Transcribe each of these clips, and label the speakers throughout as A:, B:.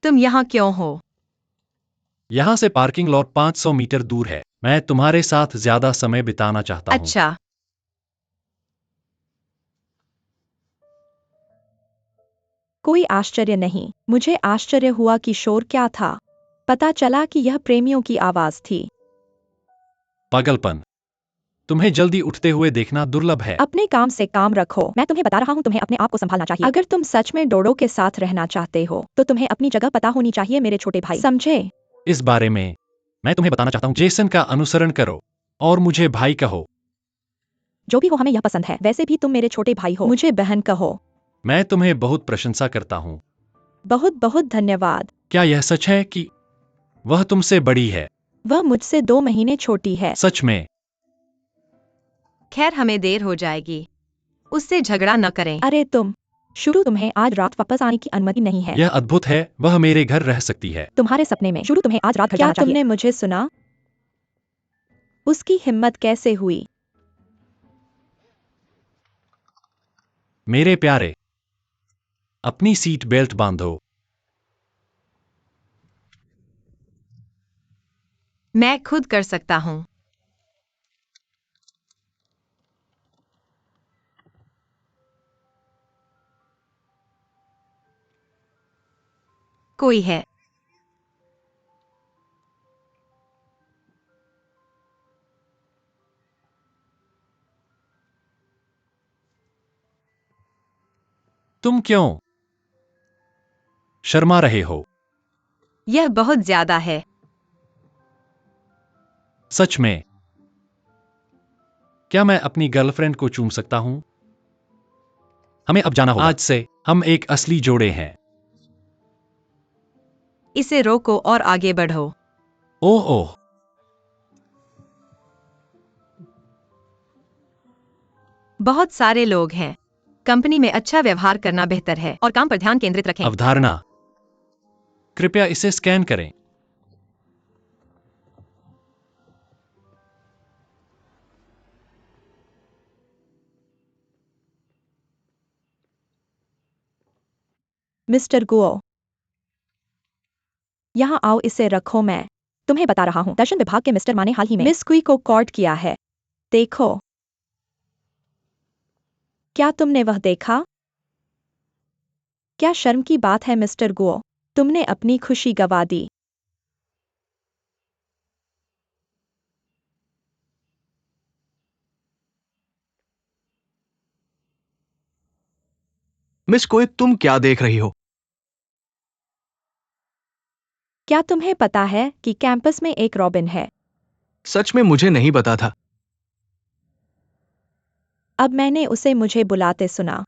A: तुम यहाँ क्यों हो?
B: यहाँ से पार्किंग लॉट 500 मीटर दूर है। मैं तुम्हारे साथ ज्यादा समय बिताना चाहता हूँ।
A: अच्छा।
C: कोई आश्चर्य नहीं। मुझे आश्चर्य हुआ कि शोर क्या था। पता चला कि यह प्रेमियों की आवाज थी।
B: पागलपन। तुम्हें जल्दी उठते हुए देखना दुर्लभ है।
C: अपने काम से काम रखो। मैं तुम्हें बता रहा हूँ, तुम्हें अपने आप को संभालना चाहिए। अगर तुम सच में डोडो के साथ रहना चाहते हो तो तुम्हें अपनी जगह पता होनी चाहिए, मेरे छोटे भाई, समझे?
B: इस बारे में मैं तुम्हें बताना चाहता हूँ। जेसन का अनुसरण करो और मुझे भाई कहो।
C: जो भी हो, हमें यह पसंद है। वैसे भी तुम मेरे छोटे भाई हो, मुझे बहन कहो।
B: मैं तुम्हें बहुत प्रशंसा करता हूँ।
C: बहुत बहुत धन्यवाद।
B: क्या यह सच है कि वह तुमसे बड़ी है?
C: वह मुझसे 2 महीने छोटी है।
B: सच में?
A: खैर, हमें देर हो जाएगी। उससे झगड़ा न करें।
C: अरे तुम्हें आज रात वापस आने की अनुमति नहीं है।
B: यह अद्भुत है, वह मेरे घर रह सकती है।
C: तुम्हारे सपने में। तुम्हें आज रात घर
D: क्या
C: जाना चाहिए।
D: तुमने मुझे सुना?
C: उसकी हिम्मत कैसे हुई?
B: मेरे प्यारे, अपनी सीट बेल्ट बांधो।
A: मैं खुद कर सकता हूँ। कोई है?
B: तुम क्यों शर्मा रहे हो?
A: यह बहुत ज्यादा है।
B: सच में? क्या मैं अपनी गर्लफ्रेंड को चूम सकता हूं? हमें अब जाना होगा। आज से हम एक असली जोड़े हैं।
A: इसे रोको और आगे बढ़ो।
B: ओह ओह।
A: बहुत सारे लोग हैं। कंपनी में अच्छा व्यवहार करना बेहतर है और काम पर ध्यान केंद्रित रखें।
B: अवधारणा। कृपया इसे स्कैन करें।
C: मिस्टर गुओ, यहाँ आओ, इसे रखो। मैं तुम्हें बता रहा हूँ, दर्शन विभाग के मिस्टर मा ने हाल ही में मिस क्वी को कॉर्ड किया है। देखो। क्या तुमने वह देखा? क्या शर्म की बात है मिस्टर गुओ, तुमने अपनी खुशी गवा दी।
E: मिस कोई, तुम क्या देख रही हो?
C: क्या तुम्हें पता है कि कैंपस में एक रॉबिन है?
E: सच में मुझे नहीं पता था।
C: अब मैंने उसे मुझे बुलाते सुना,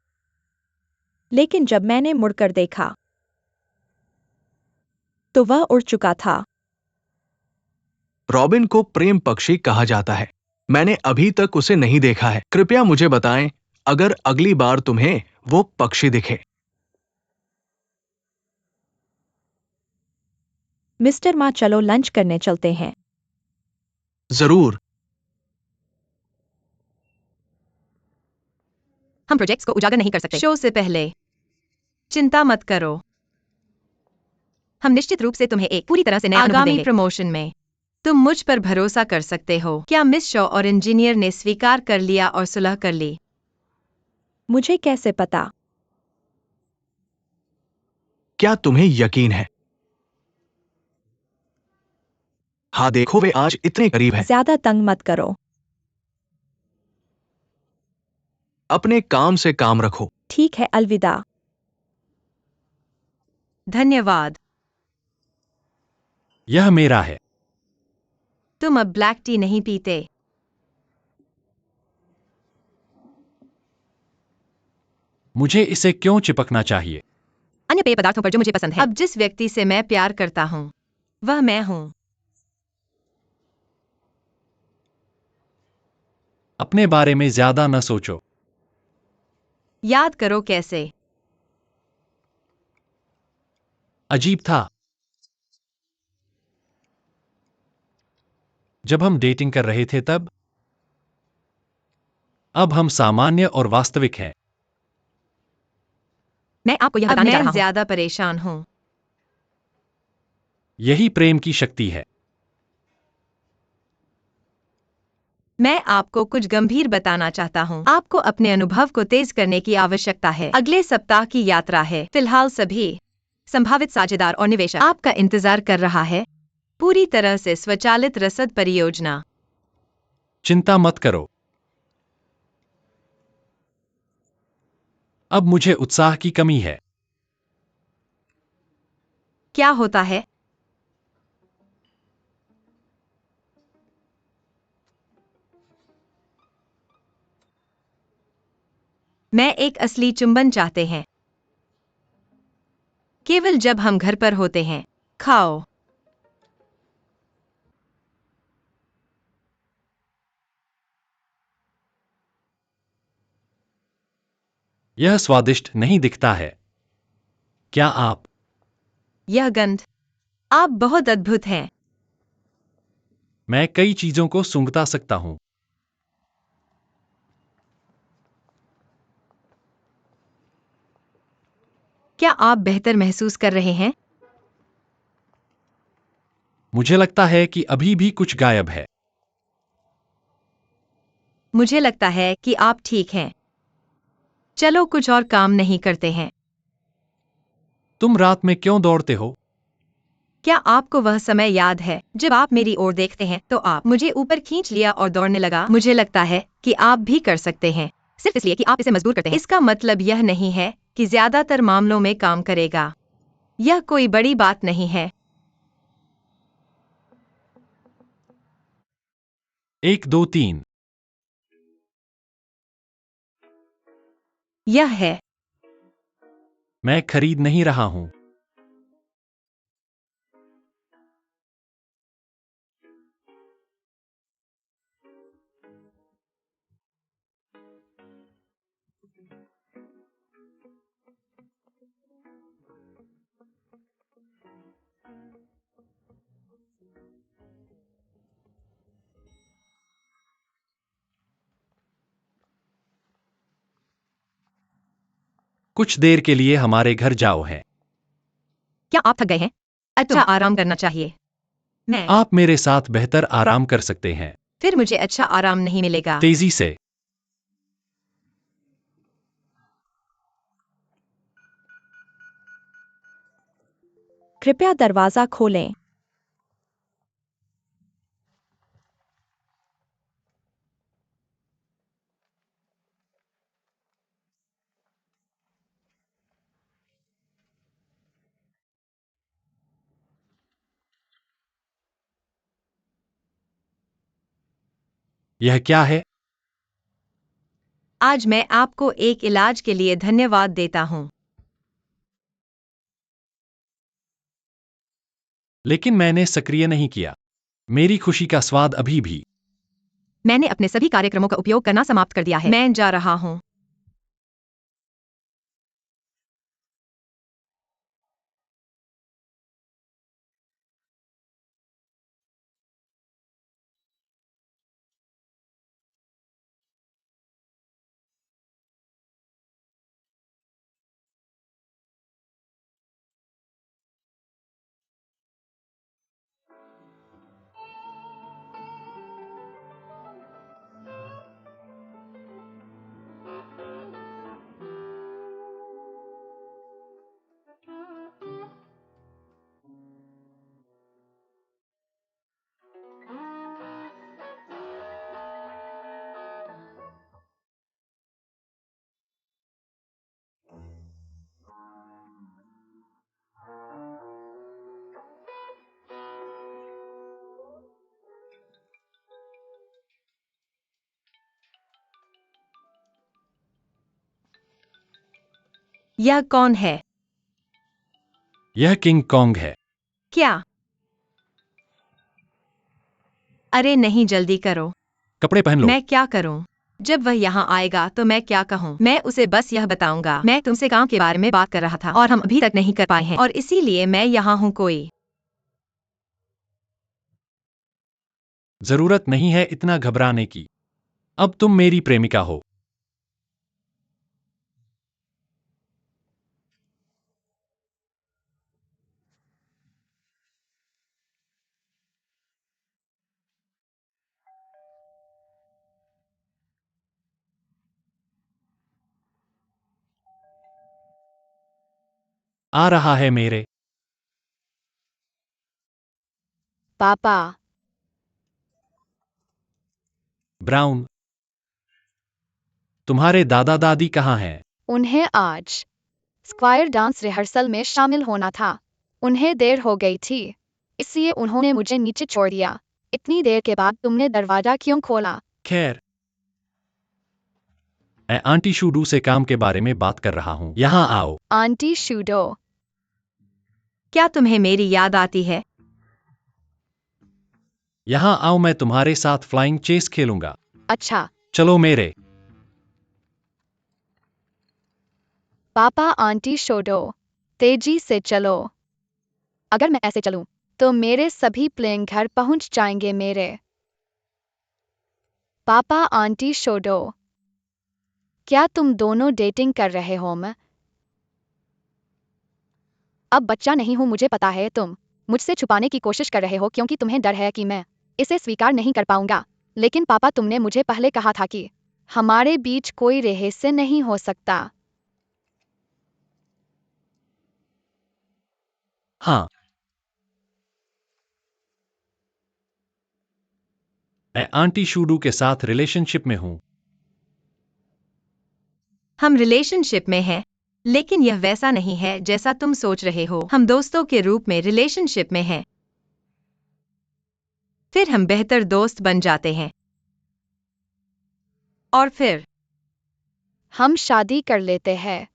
C: लेकिन जब मैंने मुड़कर देखा तो वह उड़ चुका था।
E: रॉबिन को प्रेम पक्षी कहा जाता है। मैंने अभी तक उसे नहीं देखा है। कृपया मुझे बताएं अगर अगली बार तुम्हें वो पक्षी दिखे।
C: मिस्टर मा, चलो लंच करने चलते हैं।
E: जरूर।
A: हम प्रोजेक्ट्स को उजागर नहीं कर सकते शो से पहले। चिंता मत करो, हम निश्चित रूप से तुम्हें एक पूरी तरह से नया अनुभव
C: आगामी
A: देंगे। प्रमोशन में तुम मुझ पर भरोसा कर सकते हो। क्या मिस शॉ और इंजीनियर ने स्वीकार कर लिया और सुलह कर ली?
C: मुझे कैसे पता?
E: क्या तुम्हें यकीन है? हाँ देखो, वे आज इतने करीब हैं।
C: ज्यादा तंग मत करो।
E: अपने काम से काम रखो।
C: ठीक है, अलविदा।
A: धन्यवाद।
B: यह मेरा है।
A: तुम अब ब्लैक टी नहीं पीते।
B: मुझे इसे क्यों चिपकना चाहिए?
A: अन्य पेय पदार्थों पर जो मुझे पसंद है। अब जिस व्यक्ति से मैं प्यार करता हूँ वह मैं हूँ।
B: अपने बारे में ज्यादा न सोचो।
A: याद करो कैसे
B: अजीब था जब हम डेटिंग कर रहे थे तब। अब हम सामान्य और वास्तविक हैं।
C: मैं आपको यह
A: अब
C: बताने जा
A: मैं
C: रहा हूँ।
A: ज्यादा परेशान हूँ।
B: यही प्रेम की शक्ति है।
A: मैं आपको कुछ गंभीर बताना चाहता हूँ। आपको अपने अनुभव को तेज करने की आवश्यकता है। अगले सप्ताह की यात्रा है। फिलहाल सभी संभावित साझेदार और निवेशक आपका इंतजार कर रहा है। पूरी तरह से स्वचालित रसद परियोजना।
B: चिंता मत करो। अब मुझे उत्साह की कमी है।
A: क्या होता है? मैं एक असली चुंबन चाहते हैं। केवल जब हम घर पर होते हैं। खाओ।
B: यह स्वादिष्ट नहीं दिखता है। क्या आप?
A: यह गंध। आप बहुत अद्भुत हैं।
B: मैं कई चीजों को सूंघता सकता हूं।
A: क्या आप बेहतर महसूस कर रहे हैं?
B: मुझे लगता है कि अभी भी कुछ गायब है।
A: मुझे लगता है कि आप ठीक हैं। चलो कुछ और काम नहीं करते हैं।
B: तुम रात में क्यों दौड़ते हो?
A: क्या आपको वह समय याद है जब आप मेरी ओर देखते हैं तो आप मुझे ऊपर खींच लिया और दौड़ने लगा? मुझे लगता है कि आप भी कर सकते हैं, सिर्फ इसलिए कि आप इसे मजबूर करते हैं। इसका मतलब यह नहीं है कि ज्यादातर मामलों में काम करेगा। यह कोई बड़ी बात नहीं है।
B: 1 2 3।
A: यह है।
B: मैं खरीद नहीं रहा हूं। कुछ देर के लिए हमारे घर जाओ है।
A: क्या आप थक गए हैं? अच्छा आराम करना चाहिए। मैं
B: आप मेरे साथ बेहतर आराम कर सकते हैं।
A: फिर मुझे अच्छा आराम नहीं मिलेगा।
B: तेजी से।
C: कृपया दरवाज़ा खोलें।
B: यह क्या है?
A: आज मैं आपको एक इलाज के लिए धन्यवाद देता हूँ।
B: लेकिन मैंने सक्रिय नहीं किया। मेरी खुशी का स्वाद अभी भी।
A: मैंने अपने सभी कार्यक्रमों का उपयोग करना समाप्त कर दिया है। मैं जा रहा हूँ। यह कौन है?
B: यह किंग कॉन्ग है।
A: क्या? अरे नहीं, जल्दी करो।
B: कपड़े पहन लो।
A: मैं क्या करूं? जब वह यहाँ आएगा तो मैं क्या कहूँ? मैं उसे बस यह बताऊंगा, मैं तुमसे काम के बारे में बात कर रहा था और हम अभी तक नहीं कर पाए हैं और इसीलिए मैं यहाँ हूँ। कोई
B: जरूरत नहीं है इतना घबराने की। अब तुम मेरी प्रेमिका हो। आ रहा है मेरे।
D: पापा।
B: ब्राउन, तुम्हारे दादा दादी कहाँ हैं?
D: उन्हें आज स्क्वायर डांस रिहर्सल में शामिल होना था। उन्हें देर हो गई थी, इसलिए उन्होंने मुझे नीचे छोड़ दिया। इतनी देर के बाद तुमने दरवाजा क्यों खोला?
B: खैर, मैं आंटी शूडू से काम के बारे में बात कर रहा हूँ। यहाँ आओ।
D: Aunty pseudo.
A: क्या तुम्हें मेरी याद आती है?
B: यहाँ आओ, मैं तुम्हारे साथ फ्लाइंग चेस खेलूंगा।
D: अच्छा।
B: चलो मेरे।
D: पापा आंटी शूडो, तेजी से चलो। अगर मैं ऐसे चलूं, तो मेरे सभी प्लेन घर पहुंच जाएंगे मेरे। पापा आंटी शूडो, क्या तुम दोनों डेटिंग कर रहे हो? मैं अब बच्चा नहीं हूं, मुझे पता है तुम मुझसे छुपाने की कोशिश कर रहे हो क्योंकि तुम्हें डर है कि मैं इसे स्वीकार नहीं कर पाऊंगा। लेकिन पापा, तुमने मुझे पहले कहा था कि हमारे बीच कोई रहस्य नहीं हो सकता।
B: हाँ, मैं आंटी शूडू के साथ रिलेशनशिप में हूँ।
A: हम रिलेशनशिप में हैं, लेकिन यह वैसा नहीं है जैसा तुम सोच रहे हो। हम दोस्तों के रूप में रिलेशनशिप में हैं। फिर हम बेहतर दोस्त बन जाते हैं। और फिर
D: हम शादी कर लेते हैं।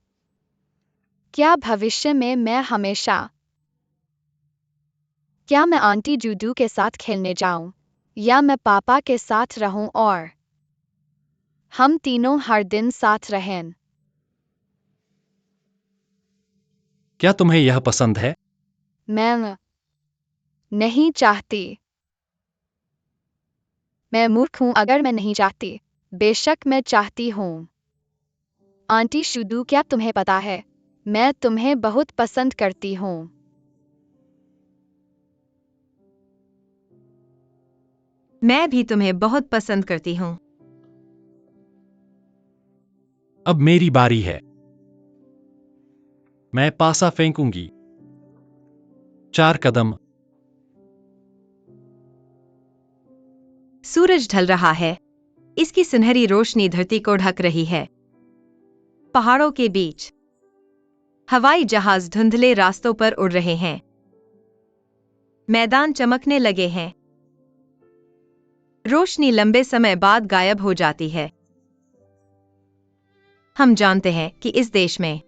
D: क्या भविष्य में मैं हमेशा क्या मैं आंटी जूडू के साथ खेलने जाऊं, या मैं पापा के साथ रहूं और हम तीनों हर दिन साथ रहें?
B: क्या तुम्हें यह पसंद है?
D: मैं नहीं चाहती। मैं मूर्ख हूं अगर मैं नहीं चाहती। बेशक मैं चाहती हूं। आंटी शूडू, क्या तुम्हें पता है, मैं तुम्हें बहुत पसंद करती हूं।
A: मैं भी तुम्हें बहुत पसंद करती हूँ।
B: अब मेरी बारी है। मैं पासा फेंकूंगी। 4 कदम।
A: सूरज ढल रहा है। इसकी सुनहरी रोशनी धरती को ढक रही है। पहाड़ों के बीच हवाई जहाज धुंधले रास्तों पर उड़ रहे हैं। मैदान चमकने लगे हैं। रोशनी लंबे समय बाद गायब हो जाती है। हम जानते हैं कि इस देश में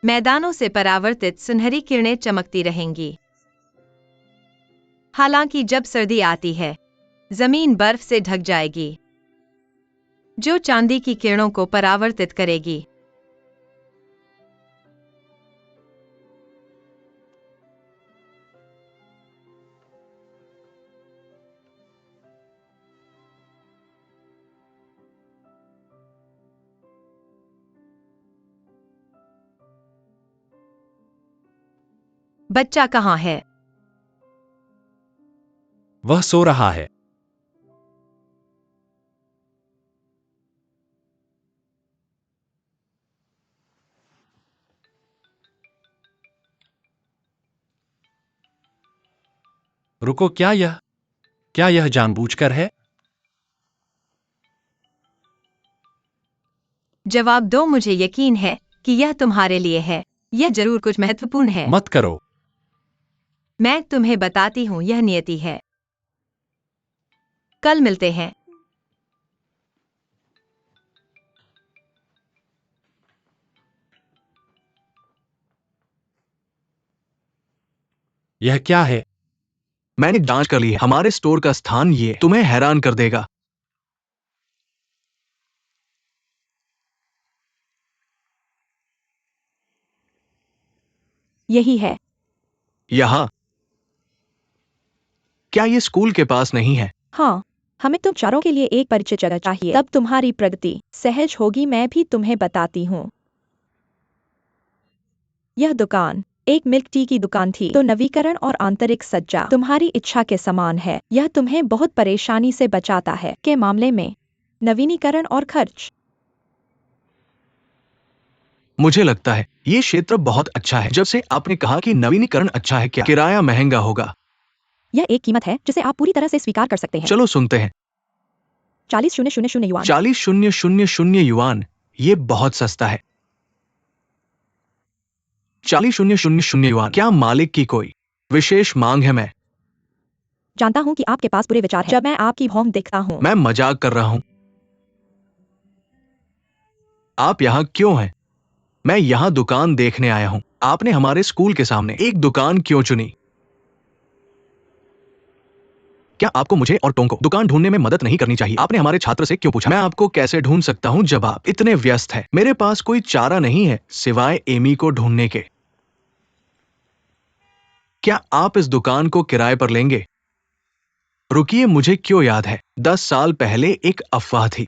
A: मैदानों से परावर्तित सुनहरी किरणें चमकती रहेंगी। हालांकि जब सर्दी आती है, जमीन बर्फ से ढक जाएगी, जो चांदी की किरणों को परावर्तित करेगी। बच्चा कहाँ है?
B: वह सो रहा है। रुको, क्या यह जानबूझकर है?
A: जवाब दो, मुझे यकीन है कि यह तुम्हारे लिए है। यह जरूर कुछ महत्वपूर्ण है।
B: मत करो।
A: मैं तुम्हें बताती हूँ, यह नियति है। कल मिलते हैं।
B: यह क्या है?
E: मैंने जांच कर ली है, हमारे स्टोर का स्थान ये तुम्हें हैरान कर देगा।
C: यही है।
E: यहाँ। क्या ये स्कूल के पास नहीं है?
C: हाँ, हमें तुम चारों के लिए एक परिचित जगह चाहिए, तब तुम्हारी प्रगति सहज होगी। मैं भी तुम्हें बताती हूँ। यह दुकान एक मिल्क टी की दुकान थी, तो नवीकरण और आंतरिक सज्जा तुम्हारी इच्छा के समान है। यह तुम्हें बहुत परेशानी से बचाता है के मामले में नवीनीकरण और खर्च।
E: मुझे लगता है ये क्षेत्र बहुत अच्छा है। जब से आपने कहा कि नवीनीकरण अच्छा है, क्या किराया महंगा होगा?
C: यह एक कीमत है जिसे आप पूरी तरह से स्वीकार कर सकते हैं।
E: चलो सुनते हैं।
C: 40,000 युआन।
E: 40,000 युआन, ये बहुत सस्ता है। 40,000 युआन। क्या मालिक की कोई विशेष मांग है? मैं
C: जानता हूँ कि आपके पास बुरे विचार हैं जब मैं आपकी होम देखता हूँ।
E: मैं मजाक कर रहा हूं। आप यहाँ क्यों हैं? मैं यहाँ दुकान देखने आया हूँ। आपने हमारे स्कूल के सामने एक दुकान क्यों चुनी? क्या आपको मुझे और टोंग को दुकान ढूंढने में मदद नहीं करनी चाहिए? आपने हमारे छात्र से क्यों पूछा? मैं आपको कैसे ढूंढ सकता हूँ जब आप इतने व्यस्त हैं? मेरे पास कोई चारा नहीं है सिवाय एमी को ढूंढने के। क्या आप इस दुकान को किराए पर लेंगे? रुकिए, मुझे क्यों याद है 10 साल पहले एक अफवाह थी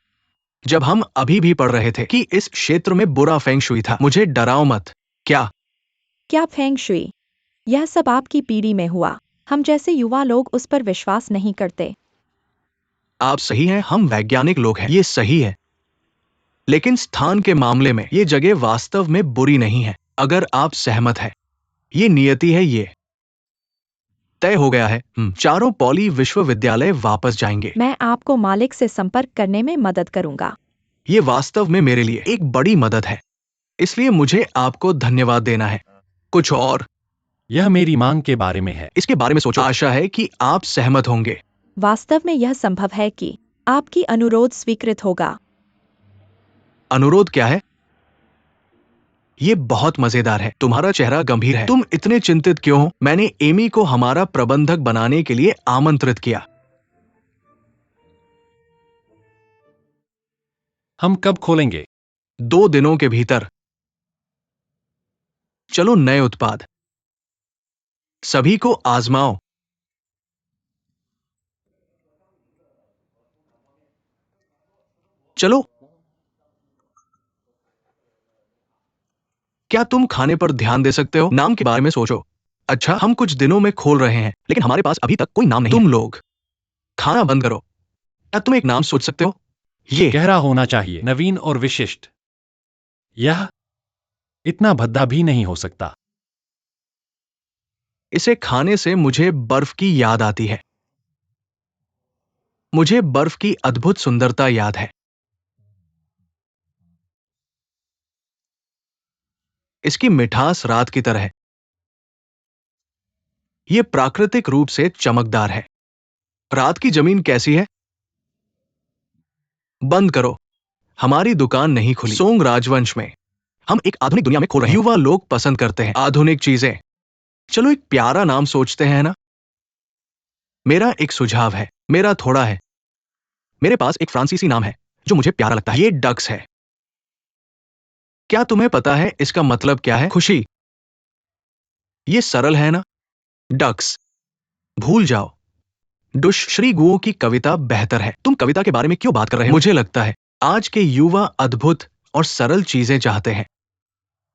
E: जब हम अभी भी पढ़ रहे थे कि इस क्षेत्र में बुरा फेंग शुई था। मुझे डराओ मत।
C: क्या फेंग शुई? यह सब आपकी पीढ़ी में हुआ। हम जैसे युवा लोग उस पर विश्वास नहीं करते।
E: आप सही हैं, हम वैज्ञानिक लोग हैं, ये सही है। लेकिन स्थान के मामले में ये जगह वास्तव में बुरी नहीं है। अगर आप सहमत हैं, ये नियति है, ये तय हो गया है। चारों पॉली विश्वविद्यालय वापस जाएंगे।
C: मैं आपको मालिक से संपर्क करने में मदद करूंगा।
E: ये वास्तव में मेरे लिए एक बड़ी मदद है, इसलिए मुझे आपको धन्यवाद देना है। कुछ और?
B: यह मेरी मांग के बारे में है।
E: इसके बारे में सोचो। आशा है कि आप सहमत होंगे।
C: वास्तव में यह संभव है कि आपकी अनुरोध स्वीकृत होगा।
E: अनुरोध क्या है? ये बहुत मजेदार है। तुम्हारा चेहरा गंभीर है। तुम इतने चिंतित क्यों हो? मैंने एमी को हमारा प्रबंधक बनाने के लिए आमंत्रित किया।
B: हम कब खोलेंगे?
E: 2 दिनों के भीतर। चलो, नए उत्पाद सभी को आजमाओ। चलो, क्या तुम खाने पर ध्यान दे सकते हो? नाम के बारे में सोचो। अच्छा, हम कुछ दिनों में खोल रहे हैं, लेकिन हमारे पास अभी तक कोई नाम नहीं। तुम लोग खाना बंद करो। क्या तुम एक नाम सोच सकते हो? ये
B: गहरा होना चाहिए, नवीन और विशिष्ट। यह इतना भद्दा भी नहीं हो सकता।
E: इसे खाने से मुझे बर्फ की याद आती है। मुझे बर्फ की अद्भुत सुंदरता याद है। इसकी मिठास रात की तरह है। यह प्राकृतिक रूप से चमकदार है। रात की जमीन कैसी है? बंद करो। हमारी दुकान नहीं खुली। सोंग राजवंश में हम एक आधुनिक दुनिया में खो रहे हैं। युवा लोग पसंद करते हैं आधुनिक चीजें। चलो, एक प्यारा नाम सोचते हैं ना? मेरा एक सुझाव है। मेरा थोड़ा है। मेरे पास एक फ्रांसीसी नाम है जो मुझे प्यारा लगता है। ये डक्स है। क्या तुम्हें पता है इसका मतलब क्या है? खुशी। ये सरल है ना? डक्स। भूल जाओ। डुश श्री गुओ की कविता बेहतर है। तुम कविता के बारे में क्यों बात कर रहे हो? मुझे लगता है आज के युवा अद्भुत और सरल चीजें चाहते हैं।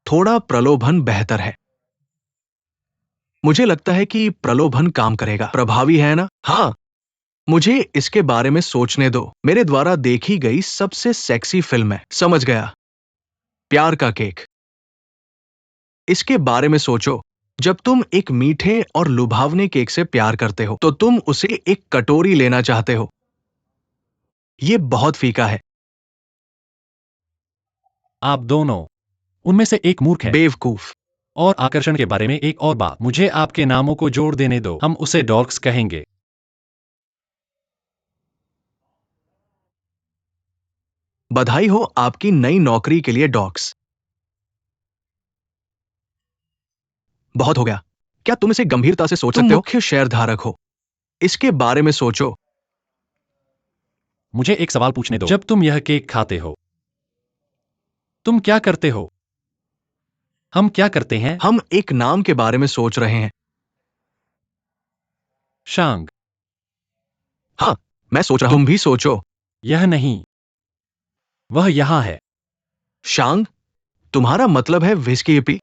E: थोड़ा प्रलोभन बेहतर है। मुझे लगता है कि प्रलोभन काम करेगा। प्रभावी है ना? हाँ, मुझे इसके बारे में सोचने दो। मेरे द्वारा देखी गई सबसे सेक्सी फिल्म है। समझ गया। प्यार का केक। इसके बारे में सोचो। जब तुम एक मीठे और लुभावने केक से प्यार करते हो तो तुम उसे एक कटोरी लेना चाहते हो। यह बहुत फीका है।
B: आप दोनों उनमें से एक मूर्ख है।
E: बेवकूफ।
B: और आकर्षण के बारे में एक और बात, मुझे आपके नामों को जोड़ देने दो। हम उसे डॉर्क्स कहेंगे।
E: बधाई हो आपकी नई नौकरी के लिए डॉक्स। बहुत हो गया। क्या तुम इसे गंभीरता से सोच सकते हो? मुख्य शेयरधारक हो। इसके बारे में सोचो।
B: मुझे एक सवाल पूछने दो। जब तुम यह केक खाते हो, तुम क्या करते हो? हम क्या करते हैं?
E: हम एक नाम के बारे में सोच रहे हैं।
B: शांग।
E: हाँ, मैं सोच रहा हूं। तुम भी सोचो।
B: यह नहीं, वह यहां है।
E: शांग? तुम्हारा मतलब है विस्की हिप्पी?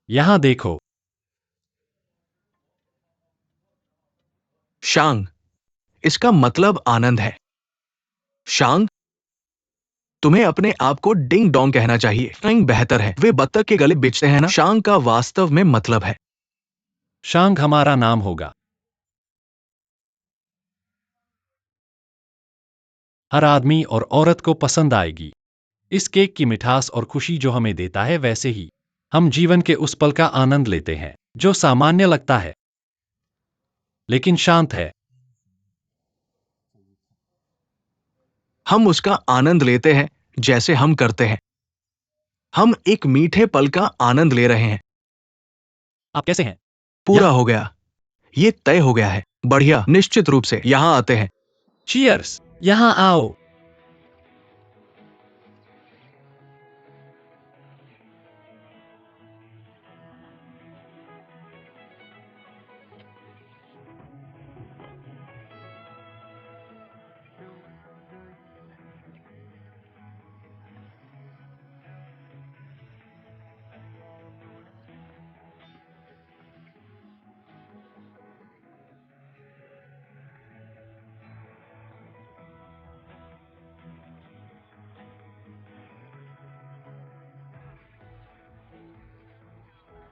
B: यहां देखो।
E: शांग, इसका मतलब आनंद है। शांग, तुम्हें अपने आप को डिंग डोंग कहना चाहिए। फ्लाइंग बेहतर है। वे बत्तख के गले बेचते हैं ना? शांग का वास्तव में मतलब है।
B: शांग हमारा नाम होगा। हर आदमी और औरत को पसंद आएगी। इस केक की मिठास और खुशी जो हमें देता है, वैसे ही हम जीवन के उस पल का आनंद लेते हैं जो सामान्य लगता है लेकिन शांत है।
E: हम उसका आनंद लेते हैं जैसे हम करते हैं। हम एक मीठे पल का आनंद ले रहे हैं।
B: आप कैसे हैं?
E: पूरा हो गया। ये तय हो गया है। बढ़िया, निश्चित रूप से। यहां आते हैं।
B: चीयर्स। यहां आओ।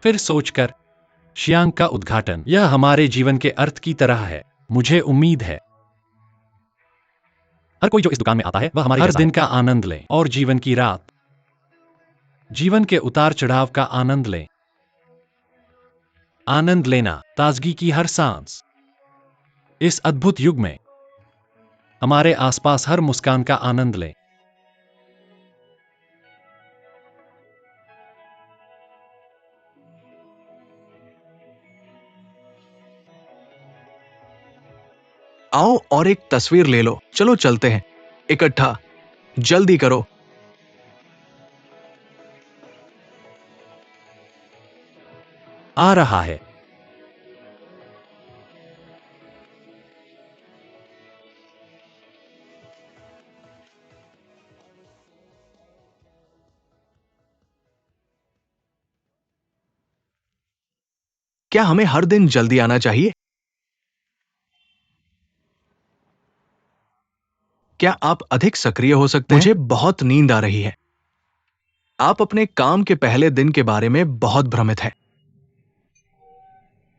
B: फिर सोचकर शियांग का उद्घाटन। यह हमारे जीवन के अर्थ की तरह है। मुझे उम्मीद है हर कोई जो इस दुकान में आता है वह हमारे हर दिन का आनंद लें और जीवन की रात, जीवन के उतार चढ़ाव का आनंद लें। आनंद लेना, ताजगी की हर सांस। इस अद्भुत युग में हमारे आसपास हर मुस्कान का आनंद लें।
E: आओ और एक तस्वीर ले लो। चलो चलते हैं इकट्ठा। जल्दी करो।
B: आ रहा है।
E: क्या हमें हर दिन जल्दी आना चाहिए? क्या आप अधिक सक्रिय हो सकते हैं? मुझे बहुत नींद आ रही है। आप अपने काम के पहले दिन के बारे में बहुत भ्रमित हैं।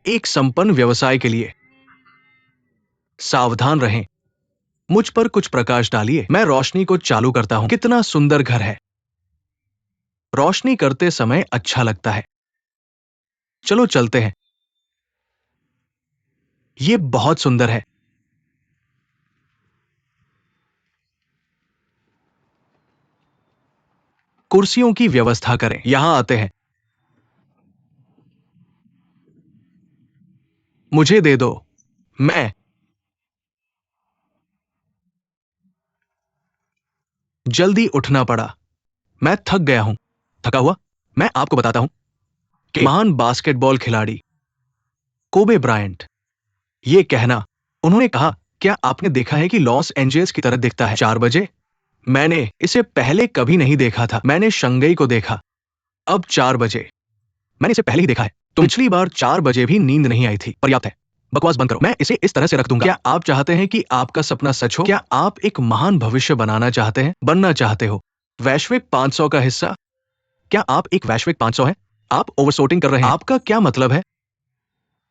E: एक संपन्न व्यवसाय के लिए सावधान रहें। मुझ पर कुछ प्रकाश डालिए। मैं रोशनी को चालू करता हूं। कितना सुंदर घर है। रोशनी करते समय अच्छा लगता है। चलो चलते हैं। यह बहुत सुंदर है। कुर्सियों की व्यवस्था करें। यहां आते हैं। मुझे दे दो। मैं जल्दी उठना पड़ा। मैं थक गया हूं। थका हुआ? मैं आपको बताता हूं कि महान बास्केटबॉल खिलाड़ी कोबे ब्रायंट, ये कहना, उन्होंने कहा, क्या आपने देखा है कि लॉस एंजेल्स की तरह दिखता है 4 बजे? मैंने इसे पहले कभी नहीं देखा था। मैंने शंघाई को देखा। अब 4 बजे। मैंने इसे पहले ही देखा है। पिछली बार 4 बजे भी नींद नहीं आई थी। पर्याप्त है। बकवास बंद करो। मैं इसे इस तरह से रख दूंगा। क्या आप चाहते हैं कि आपका सपना सच हो? क्या आप एक महान भविष्य बनाना चाहते हैं? बनना चाहते हो? वैश्विक 500 का हिस्सा? क्या आप एक वैश्विक 500 हैं? आप ओवरसोटिंग कर रहे हैं। आपका क्या मतलब है?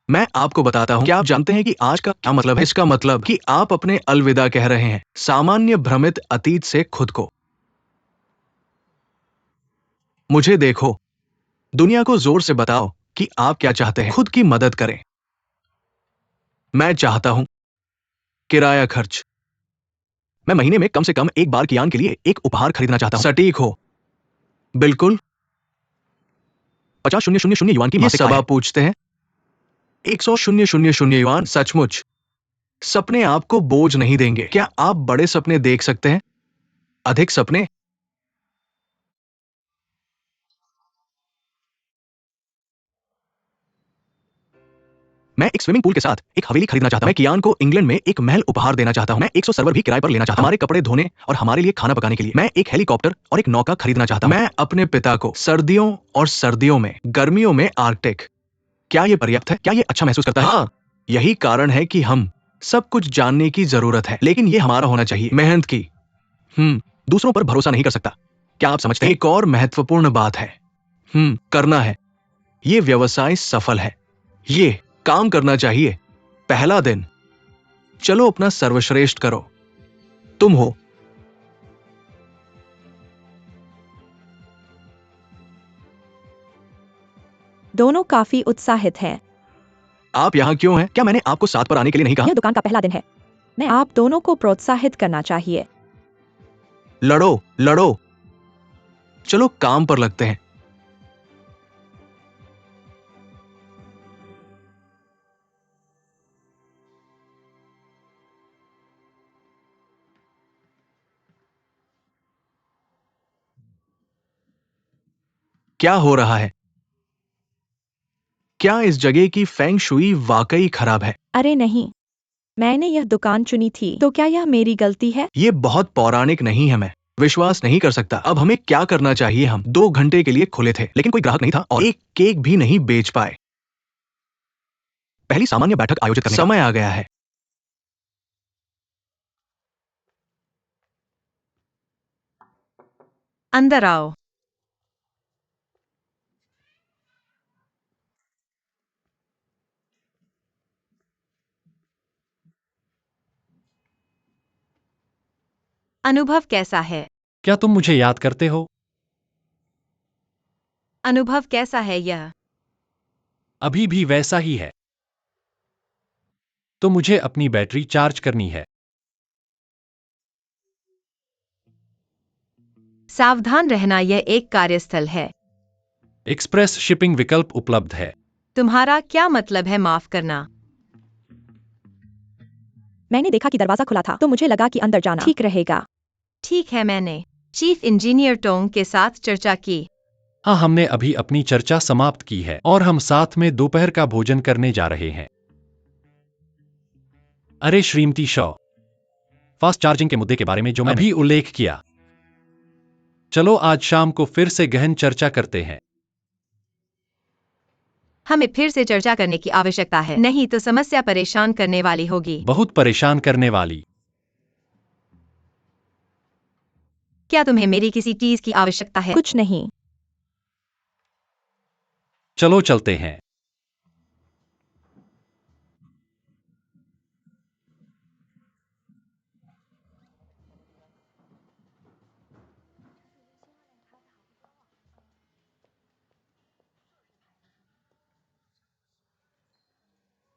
E: मैं आपको बताता हूं। क्या आप जानते हैं कि आज का क्या मतलब है? इसका मतलब कि आप अपने अलविदा कह रहे हैं सामान्य भ्रमित अतीत से खुद को। मुझे देखो। दुनिया को जोर से बताओ कि आप क्या चाहते हैं। खुद की मदद करें। मैं चाहता हूं किराया खर्च। मैं महीने में कम से कम एक बार कियान के लिए एक उपहार खरीदना चाहता हूं। सटीक हो। बिल्कुल। 50,000 युआन की मासिक आय है। पूछते हैं 100,000 युआन। सचमुच सपने आपको बोझ नहीं देंगे। क्या आप बड़े सपने देख सकते हैं? अधिक सपने? मैं एक स्विमिंग पूल के साथ एक हवेली खरीदना चाहता हूं। मैं कियान को इंग्लैंड में एक महल उपहार देना चाहता हूं। मैं 100 सर्वर भी किराए पर लेना चाहता हूं। हमारे कपड़े धोने और हमारे लिए खाना पकाने के लिए। मैं एक हेलीकॉप्टर और एक नौका खरीदना चाहता हूं। मैं अपने पिता को सर्दियों और सर्दियों में, गर्मियों में आर्कटिक। क्या यह पर्याप्त है? क्या यह अच्छा महसूस करता है? हाँ, यही कारण है कि हम सब कुछ जानने की जरूरत है, लेकिन यह हमारा होना चाहिए। मेहनत की। दूसरों पर भरोसा नहीं कर सकता। क्या आप समझते हैं? एक और महत्वपूर्ण बात है, करना है। ये व्यवसाय सफल है, ये काम करना चाहिए। पहला दिन, चलो अपना सर्वश्रेष्ठ करो। तुम हो।
C: दोनों काफी उत्साहित हैं।
E: आप यहाँ क्यों हैं? क्या मैंने आपको साथ पर आने के लिए नहीं कहा?
C: यह दुकान का पहला दिन है। मैं आप दोनों को प्रोत्साहित करना चाहिए।
E: लड़ो लड़ो, चलो काम पर लगते हैं। क्या हो रहा है? क्या इस जगह की फेंग शुई वाकई खराब है?
C: अरे नहीं, मैंने यह दुकान चुनी थी, तो क्या यह मेरी गलती है?
E: ये बहुत पौराणिक नहीं है, मैं विश्वास नहीं कर सकता। अब हमें क्या करना चाहिए? हम 2 घंटे के लिए खुले थे, लेकिन कोई ग्राहक नहीं था और एक केक भी नहीं बेच पाए। पहली सामान्य बैठक आयोजित करने का समय आ गया है।
A: अंदर आओ। अनुभव कैसा है?
B: क्या तुम मुझे याद करते हो?
A: अनुभव कैसा है यह?
B: अभी भी वैसा ही है। तो मुझे अपनी बैटरी चार्ज करनी है।
A: सावधान रहना, यह एक कार्यस्थल है।
B: एक्सप्रेस शिपिंग विकल्प उपलब्ध है।
A: तुम्हारा क्या मतलब है? माफ करना।
C: मैंने देखा कि दरवाजा खुला था, तो मुझे लगा कि अंदर जाना ठीक रहेगा।
A: ठीक है, मैंने चीफ इंजीनियर टोंग के साथ चर्चा की।
B: हाँ, हमने अभी अपनी चर्चा समाप्त की है और हम साथ में दोपहर का भोजन करने जा रहे हैं। अरे श्रीमती शॉ, फास्ट चार्जिंग के मुद्दे के बारे में जो मैंने अभी उल्लेख किया। चलो आज शाम को फिर से गहन चर्चा करते हैं।
A: हमें फिर से चर्चा करने की आवश्यकता है, नहीं तो समस्या परेशान करने वाली होगी।
B: बहुत परेशान करने वाली।
A: क्या तुम्हें मेरी किसी चीज की आवश्यकता है?
C: कुछ नहीं।
B: चलो चलते हैं।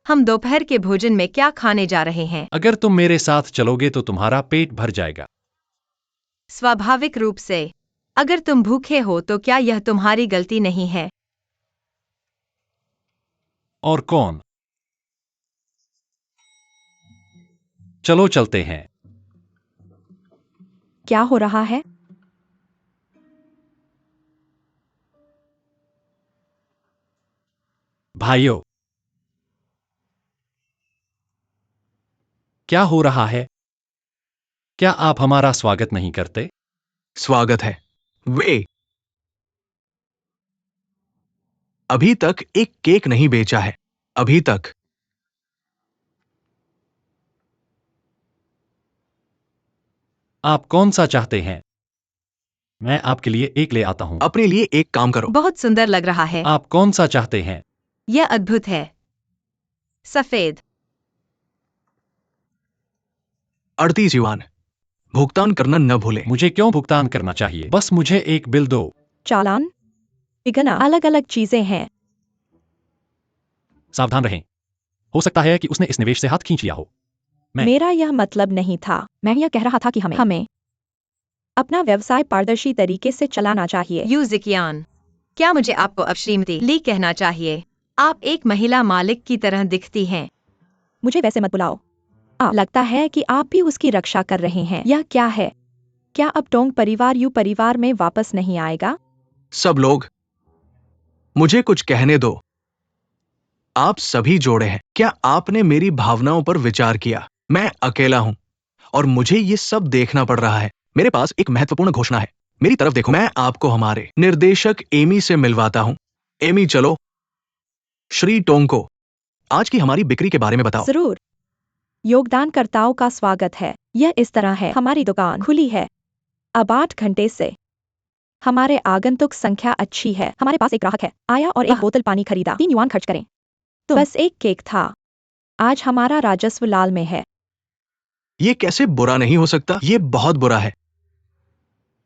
A: हम दोपहर के भोजन में क्या खाने जा रहे हैं?
B: अगर तुम मेरे साथ चलोगे तो तुम्हारा पेट भर जाएगा।
A: स्वाभाविक रूप से। अगर तुम भूखे हो तो क्या यह तुम्हारी गलती नहीं है?
B: और कौन? चलो चलते हैं।
C: क्या हो रहा है?
B: भाइयों, क्या हो रहा है? क्या आप हमारा स्वागत नहीं करते?
E: स्वागत है। वे अभी तक एक केक नहीं बेचा है, अभी तक।
B: आप कौन सा चाहते हैं? मैं आपके लिए एक ले आता हूं।
E: अपने लिए एक काम करो।
A: बहुत सुंदर लग रहा है।
B: आप कौन सा चाहते हैं?
A: यह अद्भुत है। सफेद।
E: 38 युआन भुगतान करना न भूलें।
B: मुझे क्यों भुगतान करना चाहिए? बस मुझे एक बिल दो।
C: चालान? इगना अलग अलग चीजें हैं।
B: सावधान रहें, हो सकता है कि उसने इस निवेश से हाथ खींच लिया हो। मैं
C: मेरा यह मतलब नहीं था। मैं यह कह रहा था कि हमें अपना व्यवसाय पारदर्शी तरीके से चलाना चाहिए।
A: यूजिकियान, क्या मुझे आपको अब श्रीमती ली कहना चाहिए? आप एक महिला मालिक की तरह दिखती हैं।
C: मुझे वैसे मत बुलाओ। लगता है कि आप भी उसकी रक्षा कर रहे हैं। यह क्या है? क्या अब टोंग परिवार यू परिवार में वापस नहीं आएगा?
E: सब लोग, मुझे कुछ कहने दो। आप सभी जोड़े हैं। क्या आपने मेरी भावनाओं पर विचार किया? मैं अकेला हूं और मुझे ये सब देखना पड़ रहा है। मेरे पास एक महत्वपूर्ण घोषणा है। मेरी तरफ देखो। मैं आपको हमारे निर्देशक एमी से मिलवाता हूं। एमी, चलो। श्री टोंग को आज की हमारी बिक्री के बारे में बताओ।
C: जरूर। योगदानकर्ताओं का स्वागत है। यह इस तरह है, हमारी दुकान खुली है। अब 8 घंटे से हमारे आगंतुक संख्या अच्छी है। हमारे पास एक ग्राहक है, आया और एक बोतल पानी खरीदा, 3 युआन खर्च करें। तो बस एक केक था। आज हमारा राजस्व लाल में है।
E: ये कैसे बुरा नहीं हो सकता? ये बहुत बुरा है।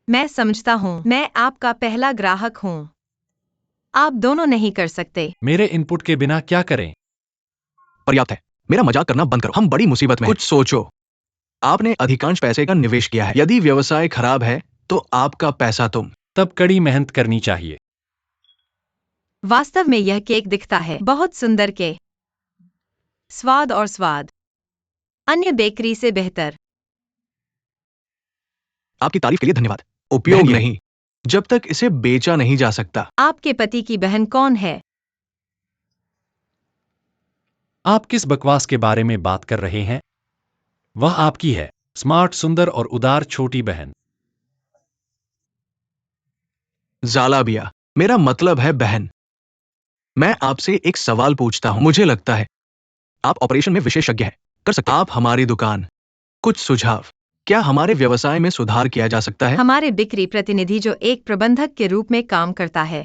A: मैं समझता हूँ, मैं आपका पहला ग्राहक हूँ। आप दोनों नहीं कर सकते।
B: मेरे इनपुट के बिना क्या करें?
E: पर्याप्त है। मेरा मजाक करना बंद करो। हम बड़ी मुसीबत में हैं। कुछ सोचो। आपने अधिकांश पैसे का निवेश किया है। यदि व्यवसाय खराब है तो आपका पैसा तुम।
B: तब कड़ी मेहनत करनी चाहिए।
A: वास्तव में यह केक दिखता है बहुत सुंदर के स्वाद और स्वाद अन्य बेकरी से बेहतर।
E: आपकी तारीफ के लिए धन्यवाद। उपयोग
B: बहन,
E: नहीं, जब तक इसे बेचा नहीं जा सकता।
A: आपके पति की बहन कौन है?
B: आप किस बकवास के बारे में बात कर रहे हैं? वह आपकी है, स्मार्ट, सुंदर और उदार छोटी बहन।
E: जालाबिया, मेरा मतलब है बहन। मैं आपसे एक सवाल पूछता हूं। मुझे लगता है आप ऑपरेशन में विशेषज्ञ हैं। कर सकते हैं। आप हमारी दुकान। कुछ सुझाव। क्या हमारे व्यवसाय में सुधार किया जा सकता है?
A: हमारे बिक्री प्रतिनिधि जो एक प्रबंधक के रूप में काम करता है।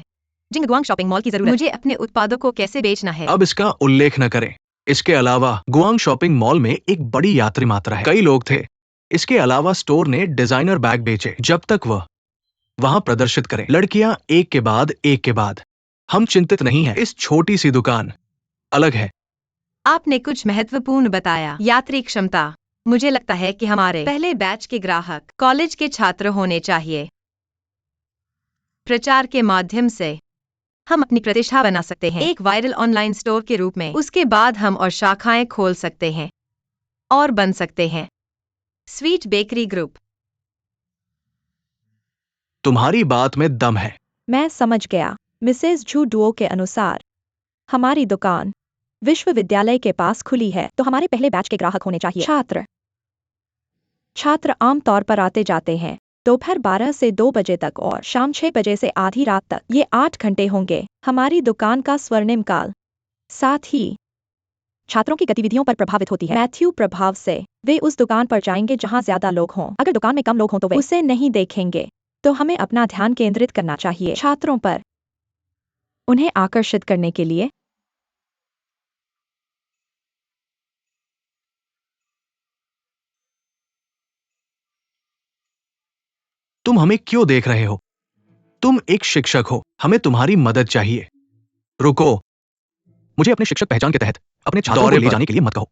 A: जिंगगुआंग शॉपिंग मॉल की जरूरत। मुझे अपने उत्पादों को कैसे बेचना है?
E: अब इसका उल्लेख न करें। इसके अलावा गुआंग शॉपिंग मॉल में एक बड़ी यात्री मात्रा है। कई लोग थे। इसके अलावा स्टोर ने डिजाइनर बैग बेचे। जब तक वह वहां प्रदर्शित करें, लड़कियां एक के बाद एक के बाद। हम चिंतित नहीं हैं। इस छोटी सी दुकान अलग है।
A: आपने कुछ महत्वपूर्ण बताया। यात्री क्षमता। मुझे लगता है कि हमारे पहले बैच के ग्राहक कॉलेज के छात्र होने चाहिए। प्रचार के माध्यम से हम अपनी प्रतिष्ठा बना सकते हैं एक वायरल ऑनलाइन स्टोर के रूप में। उसके बाद हम और शाखाएं खोल सकते हैं और बन सकते हैं स्वीट बेकरी ग्रुप।
E: तुम्हारी बात में दम है।
C: मैं समझ गया। मिसेस जू डुओ के अनुसार हमारी दुकान विश्वविद्यालय के पास खुली है, तो हमारे पहले बैच के ग्राहक होने चाहिए। छात्र आमतौर पर आते जाते हैं दोपहर 12 से 2 बजे तक और शाम 6 बजे से आधी रात तक। ये 8 घंटे होंगे हमारी दुकान का स्वर्णिम काल। साथ ही छात्रों की गतिविधियों पर प्रभावित होती है। मैथ्यू प्रभाव से वे उस दुकान पर जाएंगे जहां ज्यादा लोग हों। अगर दुकान में कम लोग हों तो वे उसे नहीं देखेंगे। तो हमें अपना ध्यान केंद्रित करना चाहिए छात्रों पर, उन्हें आकर्षित करने के लिए।
E: तुम हमें क्यों देख रहे हो? तुम एक शिक्षक हो। हमें तुम्हारी मदद चाहिए। रुको। मुझे अपने शिक्षक पहचान के तहत अपने छात्रों को ले जाने के लिए मत कहो।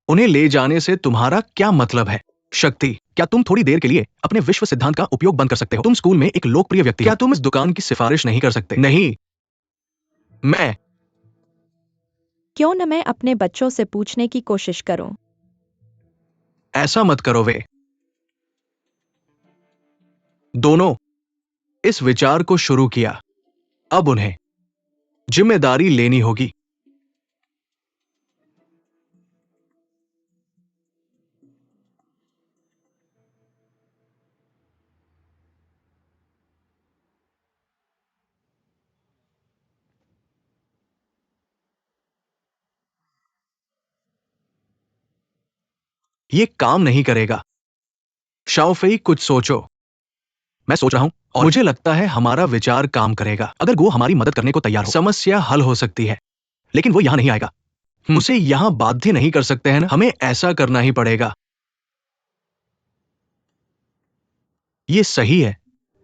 E: उन्हें ले जाने से तुम्हारा क्या मतलब है? शक्ति, क्या तुम थोड़ी देर के लिए अपने विश्व सिद्धांत का उपयोग बंद कर सकते हो? तुम स्कूल में एक लोकप्रिय व्यक्ति हो। क्या तुम इस दुकान की सिफारिश नहीं कर सकते? नहीं। मैं
C: क्यों न मैं अपने बच्चों से पूछने की कोशिश करूं।
E: ऐसा मत करो। वे दोनों इस विचार को शुरू किया। अब उन्हें जिम्मेदारी लेनी होगी। ये काम नहीं करेगा। शाओफेई, कुछ सोचो। मैं सोच रहा हूं और मुझे लगता है हमारा विचार काम करेगा। अगर गो हमारी मदद करने को तैयार हो, समस्या हल हो सकती है। लेकिन वो यहां नहीं आएगा। उसे यहां बाध्य नहीं कर सकते हैं ना? हमें ऐसा करना ही पड़ेगा। ये सही है।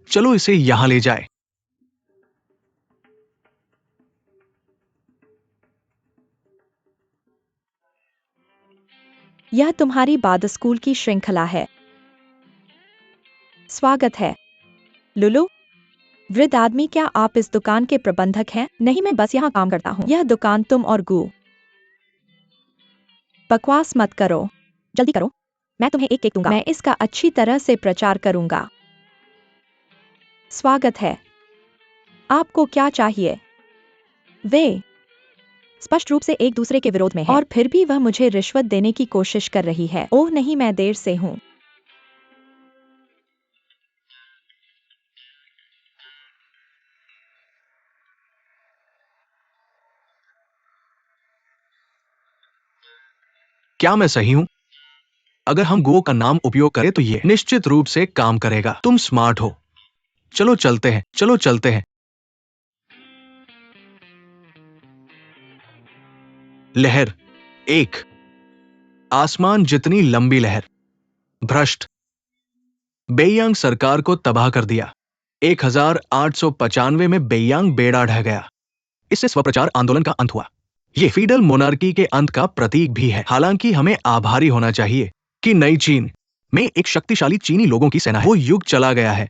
E: चलो इसे यहां ले जाए।
C: यह तुम्हारी बाद स्कूल की श्रृंखला है। स्वागत है लुलु। वृद्ध आदमी, क्या आप इस दुकान के प्रबंधक हैं? नहीं, मैं बस यहाँ काम करता हूँ। यह दुकान तुम और गू। बकवास मत करो, जल्दी करो। मैं तुम्हें एक केक दूंगा। मैं इसका अच्छी तरह से प्रचार करूंगा। स्वागत है। आपको क्या चाहिए? वे स्पष्ट रूप से एक दूसरे के विरोध में हैं और फिर भी वह मुझे रिश्वत देने की कोशिश कर रही है। ओह नहीं, मैं देर से हूँ।
E: क्या मैं सही हूं? अगर हम गो का नाम उपयोग करें तो ये निश्चित रूप से काम करेगा। तुम स्मार्ट हो। चलो चलते हैं, चलो चलते हैं। लहर एक, आसमान जितनी लंबी लहर। भ्रष्ट, बेयांग सरकार को तबाह कर दिया। 1895 में बेयांग बेड़ा ढह गया। इससे स्वप्रचार आंदोलन का अंत हुआ। ये फीडल मोनार्की के अंत का प्रतीक भी है। हालांकि हमें आभारी होना चाहिए कि नई चीन में एक शक्तिशाली चीनी लोगों की सेना है। वो युग चला गया है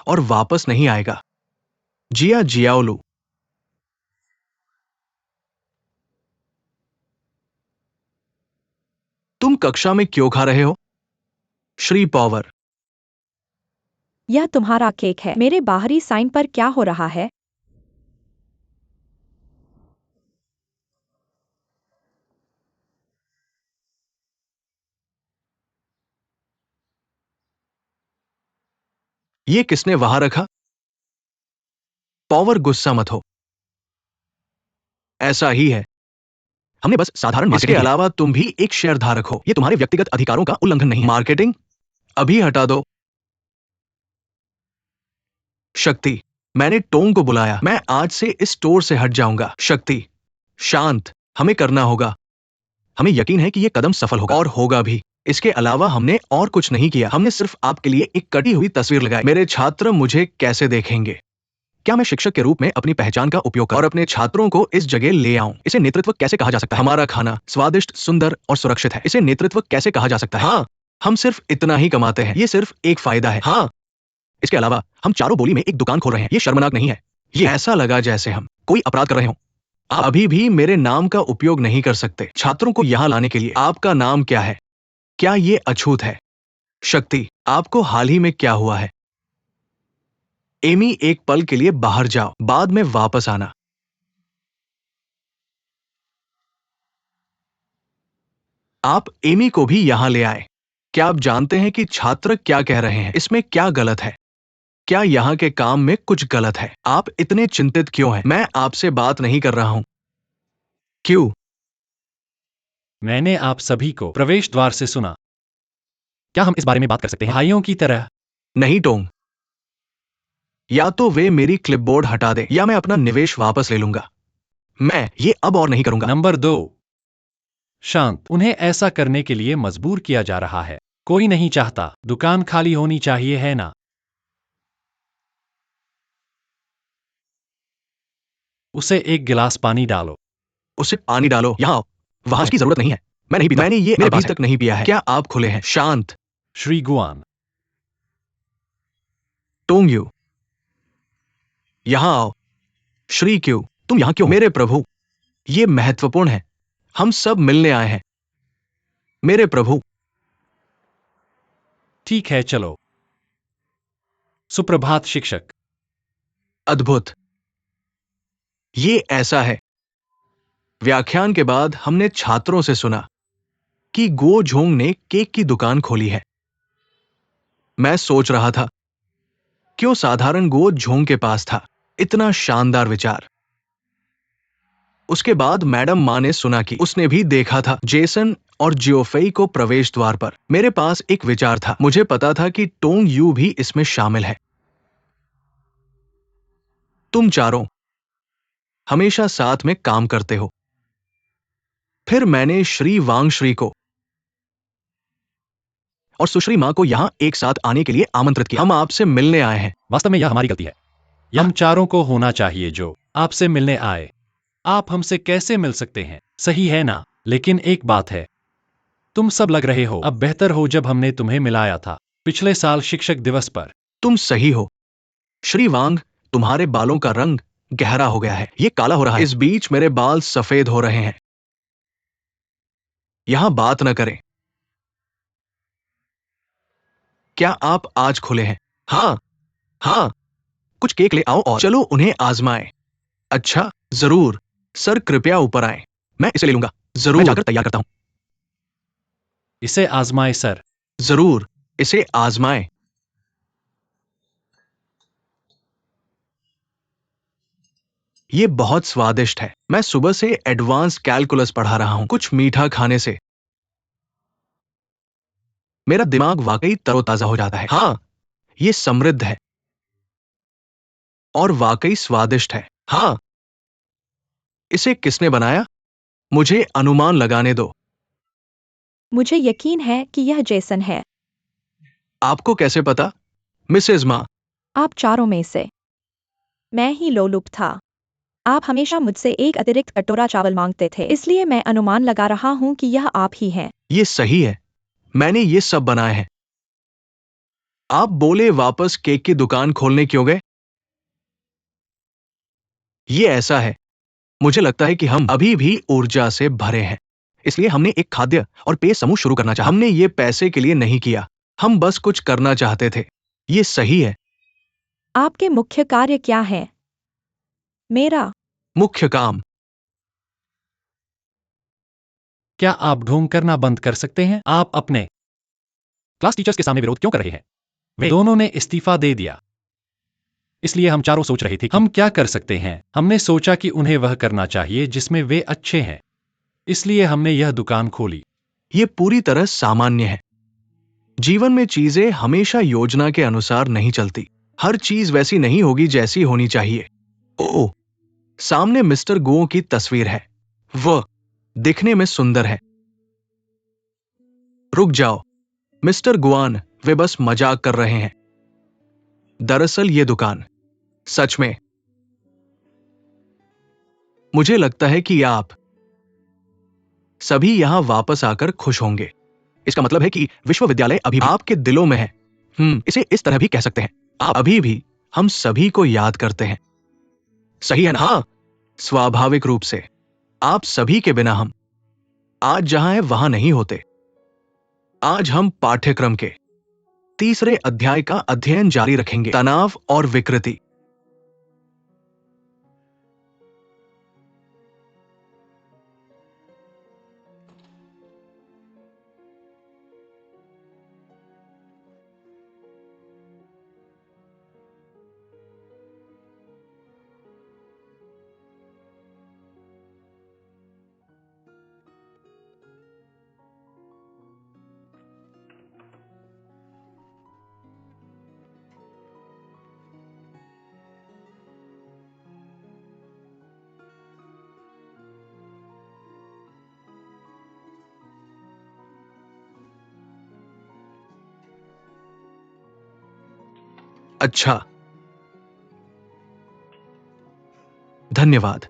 E: और वापस नहीं आएगा। जिया जियाओलू। तुम कक्षा में क्यों खा रहे हो? श्री पॉवर।
C: यह तुम्हारा केक है। मेरे बाहरी साइन पर क्या हो रहा है?
E: ये किसने वहां रखा? पॉवर, गुस्सा मत हो। ऐसा ही है। हमने बस साधारण मार्केटिंग। इसके अलावा तुम भी एक शेयर धारक हो। ये तुम्हारे व्यक्तिगत अधिकारों का उल्लंघन नहीं है। मार्केटिंग अभी हटा दो। शक्ति, मैंने टोंग को बुलाया। मैं आज से इस स्टोर से हट जाऊंगा। शक्ति, शांत। हमें करना होगा। हमें यकीन है कि यह कदम सफल होगा और होगा भी। इसके अलावा हमने और कुछ नहीं किया। हमने सिर्फ आपके लिए एक कटी हुई तस्वीर लगाई। मेरे छात्र मुझे कैसे देखेंगे? क्या मैं शिक्षक के रूप में अपनी पहचान का उपयोग कर और अपने छात्रों को इस जगह ले आऊं? इसे नेतृत्व कैसे कहा जा सकता है? हमारा खाना स्वादिष्ट, सुंदर और सुरक्षित है। इसे नेतृत्व कैसे कहा जा सकता है? हाँ, हम सिर्फ इतना ही कमाते हैं। ये सिर्फ एक फायदा है। हाँ, इसके अलावा हम चारों बोली में एक दुकान खोल रहे हैं। ये शर्मनाक नहीं है। ये ऐसा लगा जैसे हम कोई अपराध कर रहे हो। आप अभी भी मेरे नाम का उपयोग नहीं कर सकते। छात्रों को यहां लाने के लिए आपका नाम क्या है? क्या ये अछूत है? शक्ति, आपको हाल ही में क्या हुआ है? एमी, एक पल के लिए बाहर जाओ, बाद में वापस आना। आप एमी को भी यहां ले आए। क्या आप जानते हैं कि छात्र क्या कह रहे हैं? इसमें क्या गलत है? क्या यहां के काम में कुछ गलत है? आप इतने चिंतित क्यों हैं? मैं आपसे बात नहीं कर रहा हूं। क्यों?
B: मैंने आप सभी को प्रवेश द्वार से सुना। क्या हम इस बारे में बात कर सकते हैं भाइयों की तरह?
E: नहीं टोंग, या तो वे मेरी क्लिपबोर्ड हटा दे या मैं अपना निवेश वापस ले लूंगा। मैं ये अब और नहीं करूंगा।
B: नंबर 2, शांत। उन्हें ऐसा करने के लिए मजबूर किया जा रहा है। कोई नहीं चाहता। दुकान खाली होनी चाहिए, है ना? उसे एक गिलास पानी डालो।
E: उसे पानी डालो। यहाँ वहां की जरूरत नहीं है। मैं नहीं पीता। मैंने ये अभी तक नहीं पिया है। क्या आप खुले हैं? शांत।
B: श्री गुआन।
E: टोंग यू, यहां आओ। श्री क्यों, तुम यहां क्यों? मेरे प्रभु, ये महत्वपूर्ण है। हम सब मिलने आए हैं। मेरे प्रभु।
B: ठीक है, चलो। सुप्रभात शिक्षक।
E: अद्भुत। ये ऐसा है। व्याख्यान के बाद हमने छात्रों से सुना कि गो झोंग ने केक की दुकान खोली है। मैं सोच रहा था, क्यों साधारण गो झोंग के पास था इतना शानदार विचार। उसके बाद मैडम माँ ने सुना कि उसने भी देखा था जेसन और जियोफेई को प्रवेश द्वार पर। मेरे पास एक विचार था। मुझे पता था कि टोंग यू भी इसमें शामिल है। तुम चारों हमेशा साथ में काम करते हो। फिर मैंने श्री वांग श्री को और सुश्री मां को यहां एक साथ आने के लिए आमंत्रित किया। हम आपसे मिलने आए हैं।
B: वास्तव में यह हमारी गलती है। हम चारों को होना चाहिए जो आपसे मिलने आए। आप हमसे कैसे मिल सकते हैं? सही है ना? लेकिन एक बात है, तुम सब लग रहे हो अब बेहतर हो जब हमने तुम्हें मिलाया था पिछले साल शिक्षक दिवस पर।
E: तुम सही हो। श्री वांग, तुम्हारे बालों का रंग गहरा हो गया है। ये काला हो रहा है। इस बीच मेरे बाल सफेद हो रहे हैं। यहां बात न करें। क्या आप आज खुले हैं? हाँ, हाँ। कुछ केक ले आओ और चलो उन्हें आजमाएं। अच्छा, जरूर। सर, कृपया ऊपर आएं। मैं इसे ले लूंगा। जरूर। मैं जाकर तैयार करता हूं।
B: इसे आजमाए सर।
E: जरूर, इसे आजमाएं। ये बहुत स्वादिष्ट है। मैं सुबह से एडवांस कैलकुलस पढ़ा रहा हूं। कुछ मीठा खाने से मेरा दिमाग वाकई तरोताजा हो जाता है। हाँ, ये समृद्ध है और वाकई स्वादिष्ट है। हाँ, इसे किसने बनाया? मुझे अनुमान लगाने दो।
C: मुझे यकीन है कि यह जेसन है।
E: आपको कैसे पता, मिसेज मा?
C: आप चारों में से मैं ही लोलुप था। आप हमेशा मुझसे एक अतिरिक्त कटोरा चावल मांगते थे, इसलिए मैं अनुमान लगा रहा हूँ कि यह आप ही हैं।
E: ये सही है, मैंने ये सब बनाए हैं। आप बोले वापस केक की दुकान खोलने क्यों गए? ये ऐसा है, मुझे लगता है कि हम अभी भी ऊर्जा से भरे हैं, इसलिए हमने एक खाद्य और पेय समूह शुरू करना चाहा। हमने ये पैसे के लिए नहीं किया, हम बस कुछ करना चाहते थे। ये सही है।
C: आपके मुख्य कार्य क्या है? मेरा
E: मुख्य काम?
B: क्या आप ढोंग करना बंद कर सकते हैं? आप अपने क्लास टीचर्स के सामने विरोध क्यों कर रहे हैं? वे दोनों ने इस्तीफा दे दिया। इसलिए हम चारों सोच रहे थे हम क्या कर सकते हैं। हमने सोचा कि उन्हें वह करना चाहिए जिसमें वे अच्छे हैं, इसलिए हमने यह दुकान खोली।
E: ये पूरी तरह सामान्य है। जीवन में चीजें हमेशा योजना के अनुसार नहीं चलती। हर चीज वैसी नहीं होगी जैसी होनी चाहिए। ओह, सामने मिस्टर गुओ की तस्वीर है। वह दिखने में सुंदर है। रुक जाओ, मिस्टर गुआन, वे बस मजाक कर रहे हैं। दरअसल ये दुकान सच में, मुझे लगता है कि आप सभी यहां वापस आकर खुश होंगे। इसका मतलब है कि विश्वविद्यालय अभी भी आपके दिलों में है। इसे इस तरह भी कह सकते हैं, आप अभी भी हम सभी को याद करते हैं। सही है ना? हाँ, स्वाभाविक रूप से आप सभी के बिना हम आज जहां है वहां नहीं होते। आज हम पाठ्यक्रम के तीसरे अध्याय का अध्ययन जारी रखेंगे, तनाव और विकृति। अच्छा, धन्यवाद।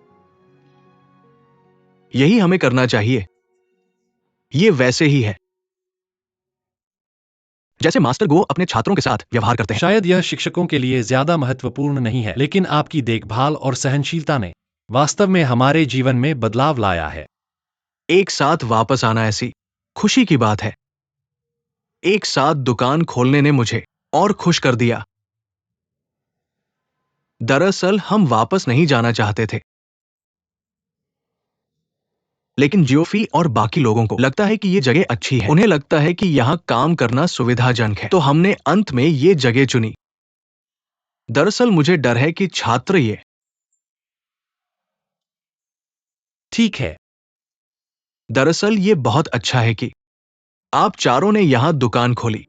E: यही हमें करना चाहिए। ये वैसे ही है जैसे मास्टर गो अपने छात्रों के साथ व्यवहार करते हैं।
B: शायद यह शिक्षकों के लिए ज्यादा महत्वपूर्ण नहीं है, लेकिन आपकी देखभाल और सहनशीलता ने वास्तव में हमारे जीवन में बदलाव लाया है।
E: एक साथ वापस आना ऐसी खुशी की बात है। एक साथ दुकान खोलने ने मुझे और खुश कर दिया। दरअसल हम वापस नहीं जाना चाहते थे, लेकिन जियोफी और बाकी लोगों को लगता है कि ये जगह अच्छी है। उन्हें लगता है कि यहां काम करना सुविधाजनक है, तो हमने अंत में ये जगह चुनी। दरअसल मुझे डर है कि छात्र ये
B: ठीक है,
E: दरअसल ये बहुत अच्छा है कि आप चारों ने यहां दुकान खोली।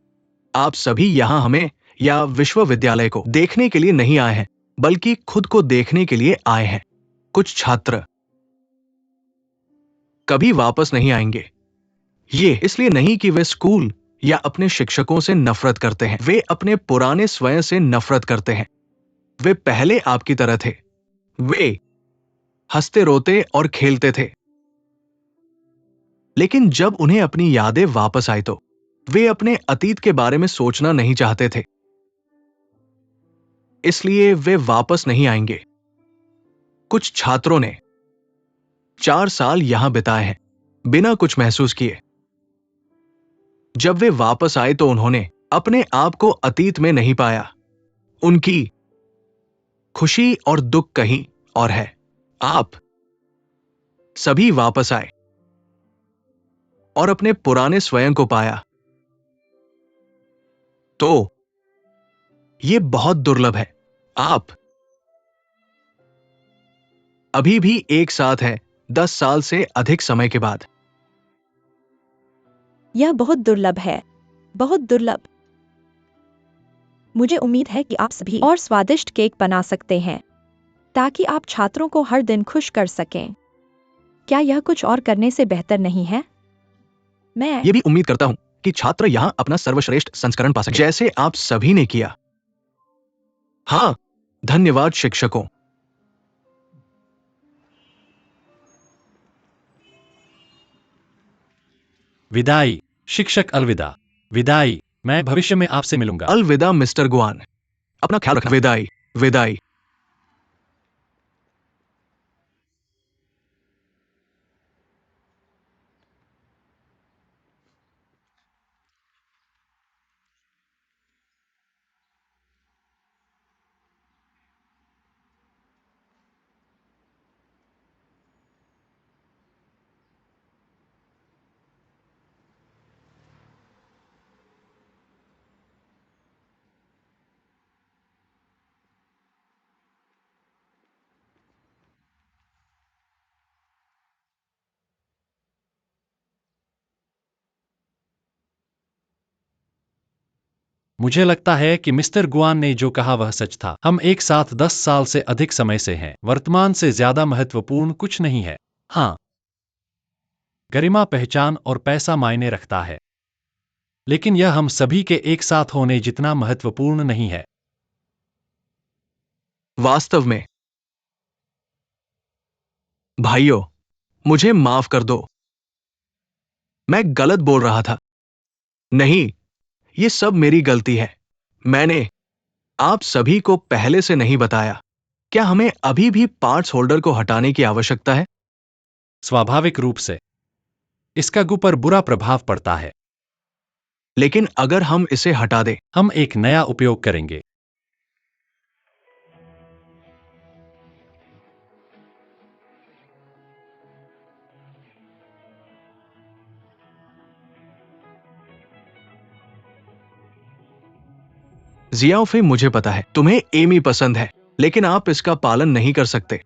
E: आप सभी यहां हमें या विश्वविद्यालय को देखने के लिए नहीं आए हैं, बल्कि खुद को देखने के लिए आए हैं। कुछ छात्र कभी वापस नहीं आएंगे। ये इसलिए नहीं कि वे स्कूल या अपने शिक्षकों से नफरत करते हैं, वे अपने पुराने स्वयं से नफरत करते हैं। वे पहले आपकी तरह थे। वे हंसते रोते और खेलते थे, लेकिन जब उन्हें अपनी यादें वापस आई तो वे अपने अतीत के बारे में सोचना नहीं चाहते थे, इसलिए वे वापस नहीं आएंगे। कुछ छात्रों ने 4 साल यहां बिताए हैं बिना कुछ महसूस किए। जब वे वापस आए तो उन्होंने अपने आप को अतीत में नहीं पाया। उनकी खुशी और दुख कहीं और है। आप सभी वापस आए और अपने पुराने स्वयं को पाया, तो यह बहुत दुर्लभ है। आप अभी भी एक साथ हैं 10 साल से अधिक समय के बाद।
C: यह बहुत दुर्लभ है। बहुत दुर्लभ। मुझे उम्मीद है कि आप सभी और स्वादिष्ट केक बना सकते हैं ताकि आप छात्रों को हर दिन खुश कर सकें। क्या यह कुछ और करने से बेहतर नहीं है? मैं
E: ये भी उम्मीद करता हूं कि छात्र यहां अपना सर्वश्रेष्ठ संस्करण पा सकें, जैसे आप सभी ने किया। हाँ, धन्यवाद शिक्षकों।
B: विदाई शिक्षक, अलविदा। विदाई, मैं भविष्य में आपसे मिलूंगा।
E: अलविदा मिस्टर गुआन, अपना ख्याल रखना। विदाई विदाई।
B: मुझे लगता है कि मिस्टर गुआन ने जो कहा वह सच था। हम एक साथ 10 साल से अधिक समय से हैं। वर्तमान से ज्यादा महत्वपूर्ण कुछ नहीं है। हाँ, गरिमा, पहचान और पैसा मायने रखता है, लेकिन यह हम सभी के एक साथ होने जितना महत्वपूर्ण नहीं है।
E: वास्तव में भाइयों, मुझे माफ कर दो, मैं गलत बोल रहा था। नहीं, ये सब मेरी गलती है। मैंने आप सभी को पहले से नहीं बताया। क्या हमें अभी भी पार्ट्स होल्डर को हटाने की आवश्यकता है?
B: स्वाभाविक रूप से इसका गु पर बुरा प्रभाव पड़ता है।
E: लेकिन अगर हम इसे हटा दें,
B: हम एक नया उपयोग करेंगे।
E: जियाओफे, मुझे पता है तुम्हें एमी पसंद है, लेकिन आप इसका पालन नहीं कर सकते।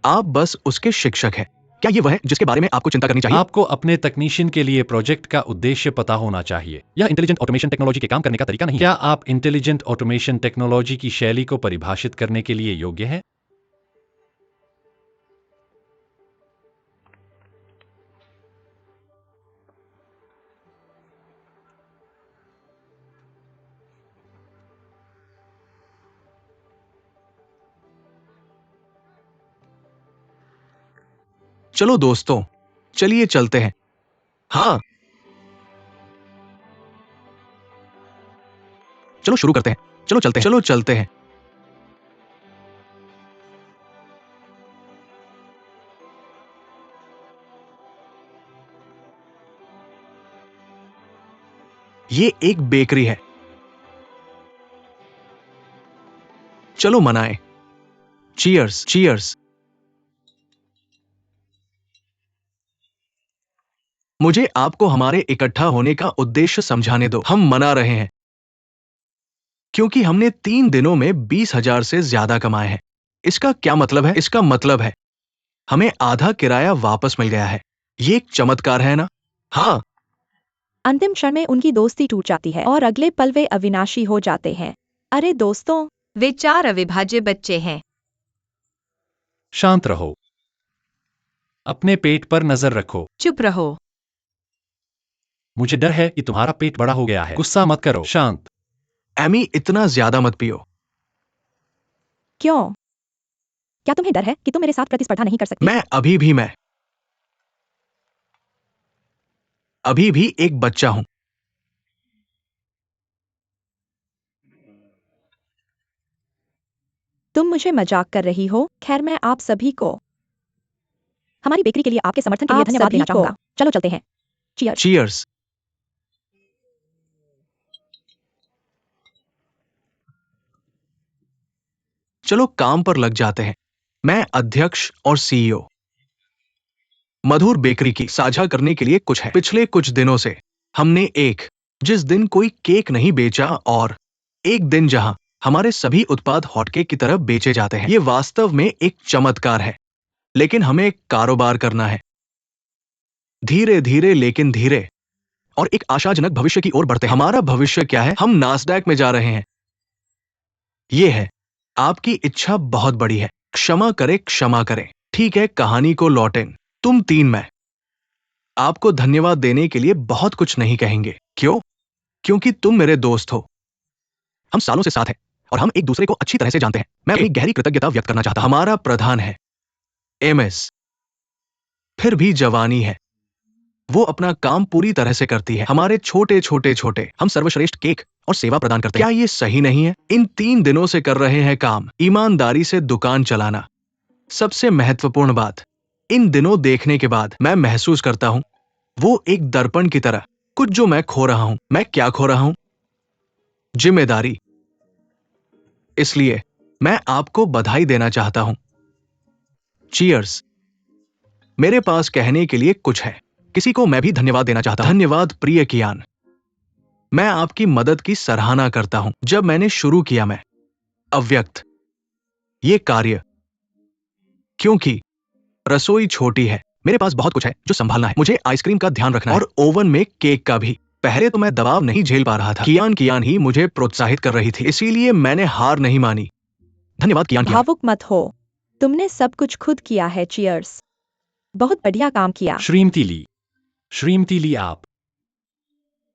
E: आप बस उसके शिक्षक हैं। क्या ये वह है जिसके बारे में आपको चिंता करनी चाहिए?
B: आपको अपने तकनीशियन के लिए प्रोजेक्ट का उद्देश्य पता होना चाहिए। यह इंटेलिजेंट ऑटोमेशन टेक्नोलॉजी के काम करने का तरीका नहीं है। क्या आप इंटेलिजेंट ऑटोमेशन टेक्नोलॉजी की शैली को परिभाषित करने के लिए योग्य हैं?
E: चलो दोस्तों, चलिए चलते हैं। हाँ, चलो शुरू करते हैं। चलो चलते हैं। चलो चलते हैं। ये एक बेकरी है। चलो मनाएं। Cheers cheers. मुझे आपको हमारे इकट्ठा होने का उद्देश्य समझाने दो। हम मना रहे हैं क्योंकि हमने 3 दिनों में 20,000 से ज्यादा कमाए हैं। इसका क्या मतलब है? इसका मतलब है हमें आधा किराया वापस मिल गया है। ये एक चमत्कार है ना? हाँ,
C: अंतिम क्षण में उनकी दोस्ती टूट जाती है और अगले पल वे अविनाशी हो जाते हैं। अरे दोस्तों,
A: वे 4 अविभाज्य बच्चे हैं।
B: शांत रहो। अपने पेट पर नजर रखो।
A: चुप रहो।
B: मुझे डर है कि तुम्हारा पेट बड़ा हो गया है। गुस्सा मत करो। शांत।
E: एमी, इतना ज्यादा मत पियो।
C: क्यों? क्या तुम्हें डर है कि तुम मेरे साथ प्रतिस्पर्धा नहीं कर सकती?
E: मैं अभी भी एक बच्चा हूं।
C: तुम मुझे मजाक कर रही हो? खैर, मैं आप सभी को हमारी बेकरी के लिए आपके समर्थन के लिए
A: आप
C: धन्यवाद
A: सभी
C: देना
A: को।
C: चाहूंगा। चलो चलते हैं। चीयर्स।
E: चीयर्स। चलो काम पर लग जाते हैं। मैं अध्यक्ष और सीईओ। मधुर बेकरी की साझा करने के लिए कुछ है। पिछले कुछ दिनों से हमने जिस दिन कोई केक नहीं बेचा और एक दिन जहां हमारे सभी उत्पाद हॉटकेक की तरह बेचे जाते हैं। ये वास्तव में एक चमत्कार है, लेकिन हमें कारोबार करना है। धीरे धीरे लेकिन धीरे। और एक आशाजनक भविष्य की ओर बढ़ते हैं। हमारा भविष्य क्या है? हम नास्डैक में जा रहे हैं। ये है, आपकी इच्छा बहुत बड़ी है। क्षमा करें, क्षमा करें। ठीक है, कहानी को लौटें। तुम तीन में आपको धन्यवाद देने के लिए बहुत कुछ नहीं कहेंगे। क्यों? क्योंकि तुम मेरे दोस्त हो। हम सालों से साथ हैं और हम एक दूसरे को अच्छी तरह से जानते हैं। मैं अपनी गहरी कृतज्ञता व्यक्त करना चाहता हूं। हमारा प्रधान है एमएस, फिर भी जवानी है। वो अपना काम पूरी तरह से करती है। हमारे छोटे हम सर्वश्रेष्ठ केक और सेवा प्रदान करते हैं। क्या ये सही नहीं है? इन 3 दिनों से कर रहे हैं काम, ईमानदारी से दुकान चलाना। सबसे महत्वपूर्ण बात, इन दिनों देखने के बाद मैं महसूस करता हूं वो एक दर्पण की तरह कुछ जो मैं खो रहा हूं। मैं क्या खो रहा हूं? जिम्मेदारी। इसलिए मैं आपको बधाई देना चाहता हूं। चीयर्स। मेरे पास कहने के लिए कुछ है। किसी को मैं भी धन्यवाद देना चाहता हूं। धन्यवाद प्रिय कियान। मैं आपकी मदद की सराहना करता हूं। जब मैंने शुरू किया, मैं अव्यक्त ये कार्य, क्योंकि रसोई छोटी है, मेरे पास बहुत कुछ है जो संभालना है। मुझे आइसक्रीम का ध्यान रखना है और ओवन में केक का भी। पहले तो मैं दबाव नहीं झेल पा रहा था। कियान ही मुझे प्रोत्साहित कर रही थी, इसीलिए मैंने हार नहीं मानी। धन्यवाद कियान।
C: भावुक मत हो, तुमने सब कुछ खुद किया है। चीयर्स। बहुत बढ़िया काम किया।
B: श्रीमती ली, आप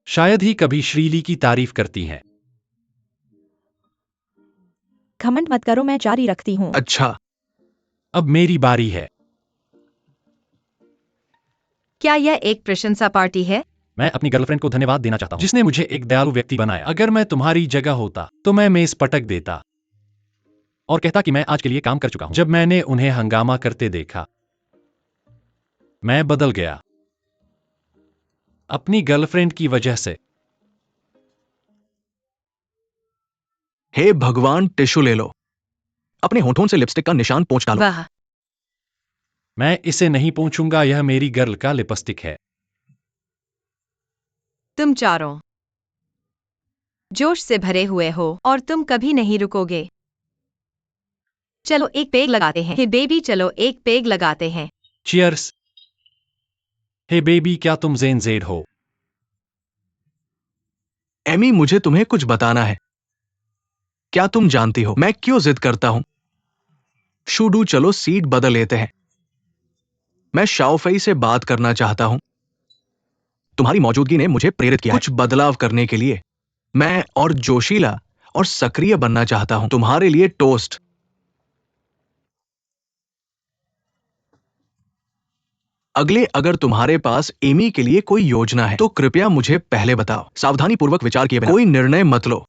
B: शायद ही कभी श्रीली की तारीफ करती हैं।
C: घमंड मत करो, मैं जारी रखती हूँ।
E: अच्छा,
B: अब मेरी बारी है।
A: क्या यह एक प्रशंसा पार्टी है?
B: मैं अपनी गर्लफ्रेंड को धन्यवाद देना चाहता हूँ जिसने मुझे एक दयालु व्यक्ति बनाया। अगर मैं तुम्हारी जगह होता तो मैं मेज पटक देता और कहता कि मैं आज के लिए काम कर चुका हूं। जब मैंने उन्हें हंगामा करते देखा, मैं बदल गया अपनी गर्लफ्रेंड की वजह से।
E: हे भगवान, टिश्यू ले लो। अपने होठों से लिपस्टिक का निशान पोंछ डालो।
A: वाह,
B: मैं इसे नहीं पोंछूंगा, यह मेरी गर्ल का लिपस्टिक है।
A: तुम चारों जोश से भरे हुए हो और तुम कभी नहीं रुकोगे। चलो एक पेग लगाते हैं। हे बेबी, चलो एक पेग लगाते हैं।
B: चीयर्स। हे बेबी, क्या तुम जेड हो?
E: एमी, मुझे तुम्हें कुछ बताना है। क्या तुम जानती हो मैं क्यों जिद करता हूं? शूडू, चलो सीट बदल लेते हैं। मैं शाओफई से बात करना चाहता हूं। तुम्हारी मौजूदगी ने मुझे प्रेरित किया कुछ बदलाव करने के लिए। मैं और जोशीला और सक्रिय बनना चाहता हूं। तुम्हारे लिए टोस्ट। अगर तुम्हारे पास एमी के लिए कोई योजना है तो कृपया मुझे पहले बताओ। सावधानी पूर्वक विचार किए बिना कोई निर्णय मत लो।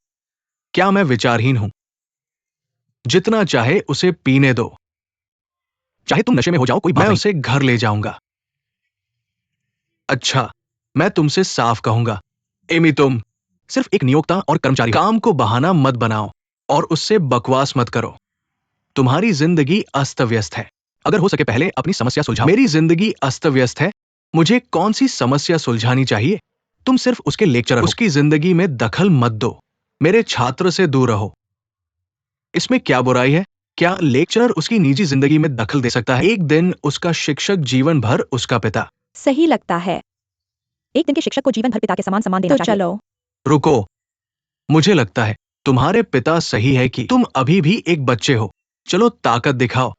E: क्या मैं विचारहीन हूं? जितना चाहे उसे पीने दो। चाहे तुम नशे में हो जाओ, कोई बात नहीं। मैं उसे घर ले जाऊंगा। अच्छा, मैं तुमसे साफ कहूंगा, एमी, तुम सिर्फ एक नियोक्ता और कर्मचारी हो। काम को बहाना मत बनाओ और उससे बकवास मत करो। तुम्हारी जिंदगी अस्त व्यस्त है। अगर हो सके पहले अपनी समस्या सुलझाओ। मेरी जिंदगी अस्त व्यस्त है। मुझे कौन सी समस्या सुलझानी चाहिए? तुम सिर्फ उसके लेक्चरर हो। उसकी जिंदगी में दखल मत दो। मेरे छात्र से दूर रहो। इसमें क्या बुराई है? क्या लेक्चरर उसकी निजी जिंदगी में दखल दे सकता है? एक दिन उसका शिक्षक, जीवन भर उसका पिता।
C: सही लगता है। एक दिन के शिक्षक को जीवन भर पिता के समान सम्मान देना चाहिए। चलो
E: रुको, मुझे लगता है तुम्हारे पिता सही है कि तुम अभी भी एक बच्चे हो। चलो ताकत दिखाओ।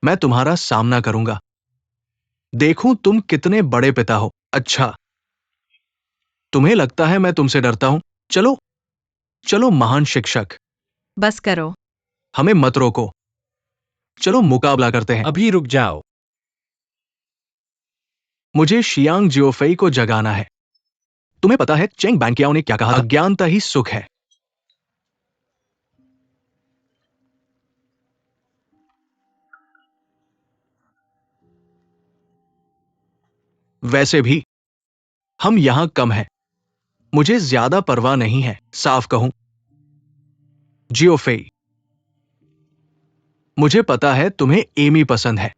E: मैं तुम्हारा सामना करूंगा। देखूं तुम कितने बड़े पिता हो। अच्छा, तुम्हें लगता है मैं तुमसे डरता हूं? चलो चलो महान शिक्षक,
A: बस करो।
E: हमें मत रोको। चलो मुकाबला करते हैं।
B: अभी रुक जाओ।
E: मुझे शियांग जियोफेई को जगाना है। तुम्हें पता है चेंग बैंकियाओ ने क्या कहा था? अज्ञानता ही सुख है। वैसे भी हम यहां कम हैं। मुझे ज्यादा परवाह नहीं है। साफ कहूं, जियोफेई, मुझे पता है तुम्हें एमी पसंद है,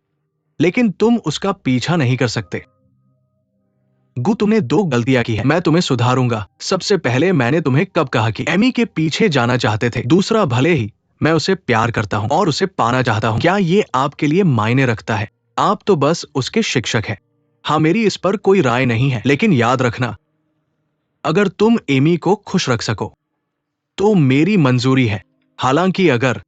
E: लेकिन तुम उसका पीछा नहीं कर सकते। तुमने 2 गलतियां की है। मैं तुम्हें सुधारूंगा। सबसे पहले, मैंने तुम्हें कब कहा कि एमी के पीछे जाना चाहते थे? दूसरा, भले ही मैं उसे प्यार करता हूं और उसे पाना चाहता हूं, क्या ये आपके लिए मायने रखता है? आप तो बस उसके शिक्षक हैं। हाँ, मेरी इस पर कोई राय नहीं है, लेकिन याद रखना, अगर तुम एमी को खुश रख सको तो मेरी मंजूरी है। हालांकि अगर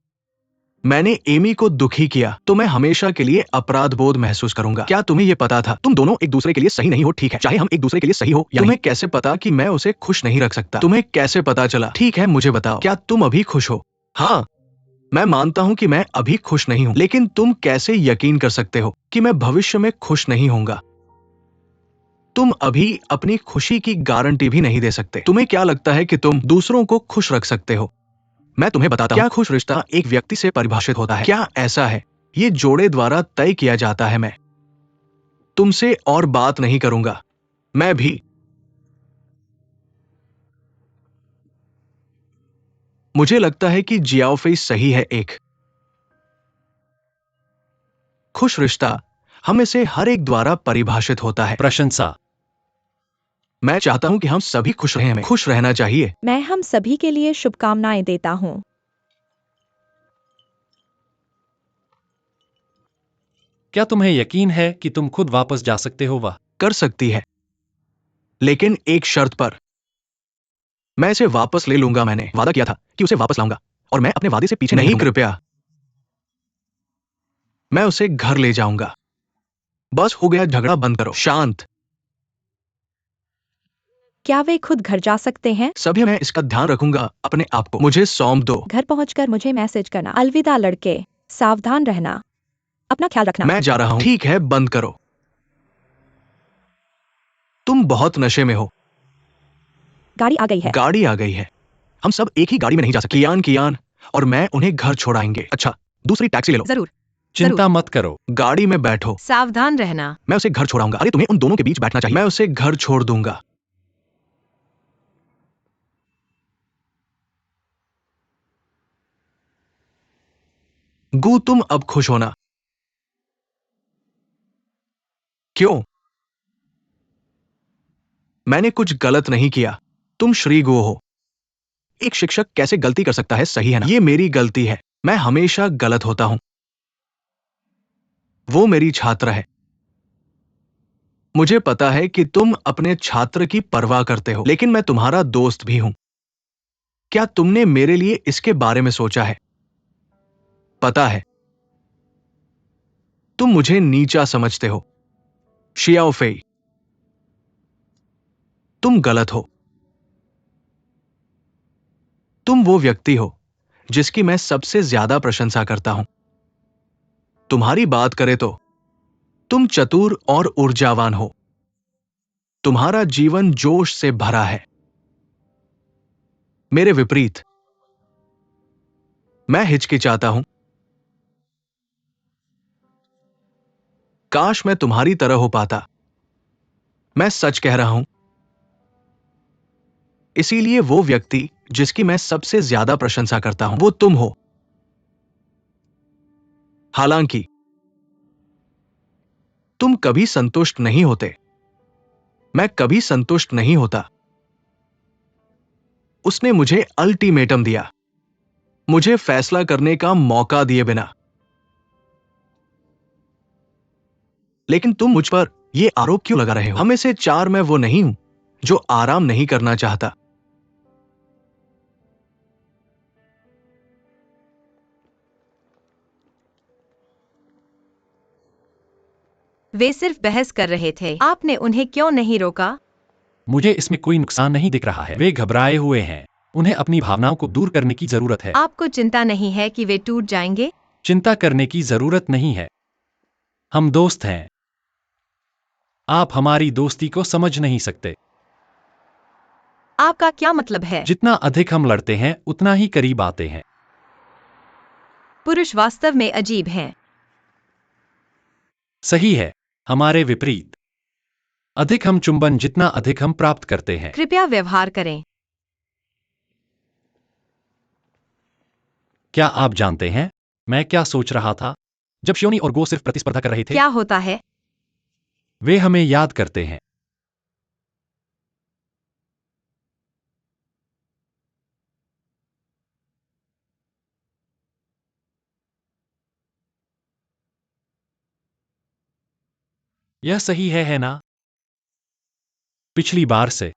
E: मैंने एमी को दुखी किया तो मैं हमेशा के लिए अपराध बोध महसूस करूंगा। क्या तुम्हें यह पता था? तुम दोनों एक दूसरे के लिए सही नहीं हो, ठीक है, चाहे हम एक दूसरे के लिए सही हो या तुम्हें कैसे पता कि मैं उसे खुश नहीं रख सकता? तुम्हें कैसे पता चला? ठीक है, मुझे बताओ, क्या तुम अभी खुश हो? हाँ, मैं मानता हूं कि मैं अभी खुश नहीं हूं, लेकिन तुम कैसे यकीन कर सकते हो कि मैं भविष्य में खुश नहीं होऊंगा? तुम अभी अपनी खुशी की गारंटी भी नहीं दे सकते। तुम्हें क्या लगता है कि तुम दूसरों को खुश रख सकते हो? मैं तुम्हें बताता हूं, क्या खुश रिश्ता एक व्यक्ति से परिभाषित होता है? क्या ऐसा है? ये जोड़े द्वारा तय किया जाता है। मैं तुमसे और बात नहीं करूंगा। मैं भी। मुझे लगता है कि जियाओफेई सही है। एक खुश रिश्ता हम में से हर एक द्वारा परिभाषित होता है।
B: प्रशंसा।
E: मैं चाहता हूं कि हम सभी खुश रहें। हमें खुश रहना चाहिए।
C: मैं हम सभी के लिए शुभकामनाएं देता हूँ।
B: क्या तुम्हें यकीन है कि तुम खुद वापस जा सकते हो? वह
E: कर सकती है, लेकिन एक शर्त पर। मैं इसे वापस ले लूंगा। मैंने वादा किया था कि उसे वापस लाऊंगा और मैं अपने वादे से पीछे नहीं हटूंगा। कृपया, मैं उसे घर ले जाऊंगा। बस हो गया, झगड़ा बंद करो। शांत।
C: क्या वे खुद घर जा सकते हैं?
E: सभी, मैं इसका ध्यान रखूंगा। अपने आप को मुझे सौंप दो।
C: घर पहुंचकर मुझे मैसेज करना। अलविदा लड़के, सावधान रहना, अपना ख्याल रखना।
E: मैं जा रहा हूं। ठीक है, बंद करो। तुम बहुत नशे में हो।
C: गाड़ी आ गई है।
E: गाड़ी आ गई है। हम सब एक ही गाड़ी में नहीं जा सकते। कियान, कियान और मैं उन्हें घर छोड़ाएंगे। अच्छा, दूसरी टैक्सी ले लो।
A: जरूर।
B: चिंता मत करो।
E: गाड़ी में बैठो।
A: सावधान रहना।
E: मैं उसे घर छोड़ाऊंगा। अरे, तुम्हें उन दोनों के बीच बैठना चाहिए। मैं उसे घर छोड़ दूंगा। गू, तुम अब खुश होना। क्यों? मैंने कुछ गलत नहीं किया। तुम श्री गो हो। एक शिक्षक कैसे गलती कर सकता है, सही है ना? ये मेरी गलती है। मैं हमेशा गलत होता हूं। वो मेरी छात्र है। मुझे पता है कि तुम अपने छात्र की परवाह करते हो, लेकिन मैं तुम्हारा दोस्त भी हूं। क्या तुमने मेरे लिए इसके बारे में सोचा है? पता है, तुम मुझे नीचा समझते हो। शियाओफेई, तुम गलत हो। तुम वो व्यक्ति हो जिसकी मैं सबसे ज्यादा प्रशंसा करता हूं। तुम्हारी बात करें तो तुम चतुर और ऊर्जावान हो। तुम्हारा जीवन जोश से भरा है। मेरे विपरीत, मैं हिचकिचाता हूं। काश मैं तुम्हारी तरह हो पाता। मैं सच कह रहा हूं। इसीलिए वो व्यक्ति जिसकी मैं सबसे ज्यादा प्रशंसा करता हूं, वो तुम हो। हालांकि तुम कभी संतुष्ट नहीं होते। मैं कभी संतुष्ट नहीं होता। उसने मुझे अल्टीमेटम दिया, मुझे फैसला करने का मौका दिए बिना। लेकिन तुम मुझ पर यह आरोप क्यों लगा रहे हो? हम में से चार मैं वो नहीं हूं जो आराम नहीं करना चाहता।
A: वे सिर्फ बहस कर रहे थे। आपने उन्हें क्यों नहीं रोका?
B: मुझे इसमें कोई नुकसान नहीं दिख रहा है। वे घबराए हुए हैं। उन्हें अपनी भावनाओं को दूर करने की जरूरत है।
A: आपको चिंता नहीं है कि वे टूट जाएंगे?
B: चिंता करने की जरूरत नहीं है। हम दोस्त हैं। आप हमारी दोस्ती को समझ नहीं सकते।
A: आपका क्या मतलब है?
B: जितना अधिक हम लड़ते हैं, उतना ही करीब आते हैं।
A: पुरुष वास्तव में अजीब हैं।
B: सही है, हमारे विपरीत। अधिक हम चुंबन, जितना अधिक हम प्राप्त करते हैं।
A: कृपया व्यवहार करें।
B: क्या आप जानते हैं मैं क्या सोच रहा था जब श्योनी और गो सिर्फ प्रतिस्पर्धा कर रहे थे?
A: क्या होता है?
B: वे हमें याद करते हैं। यह सही है ना? पिछली बार से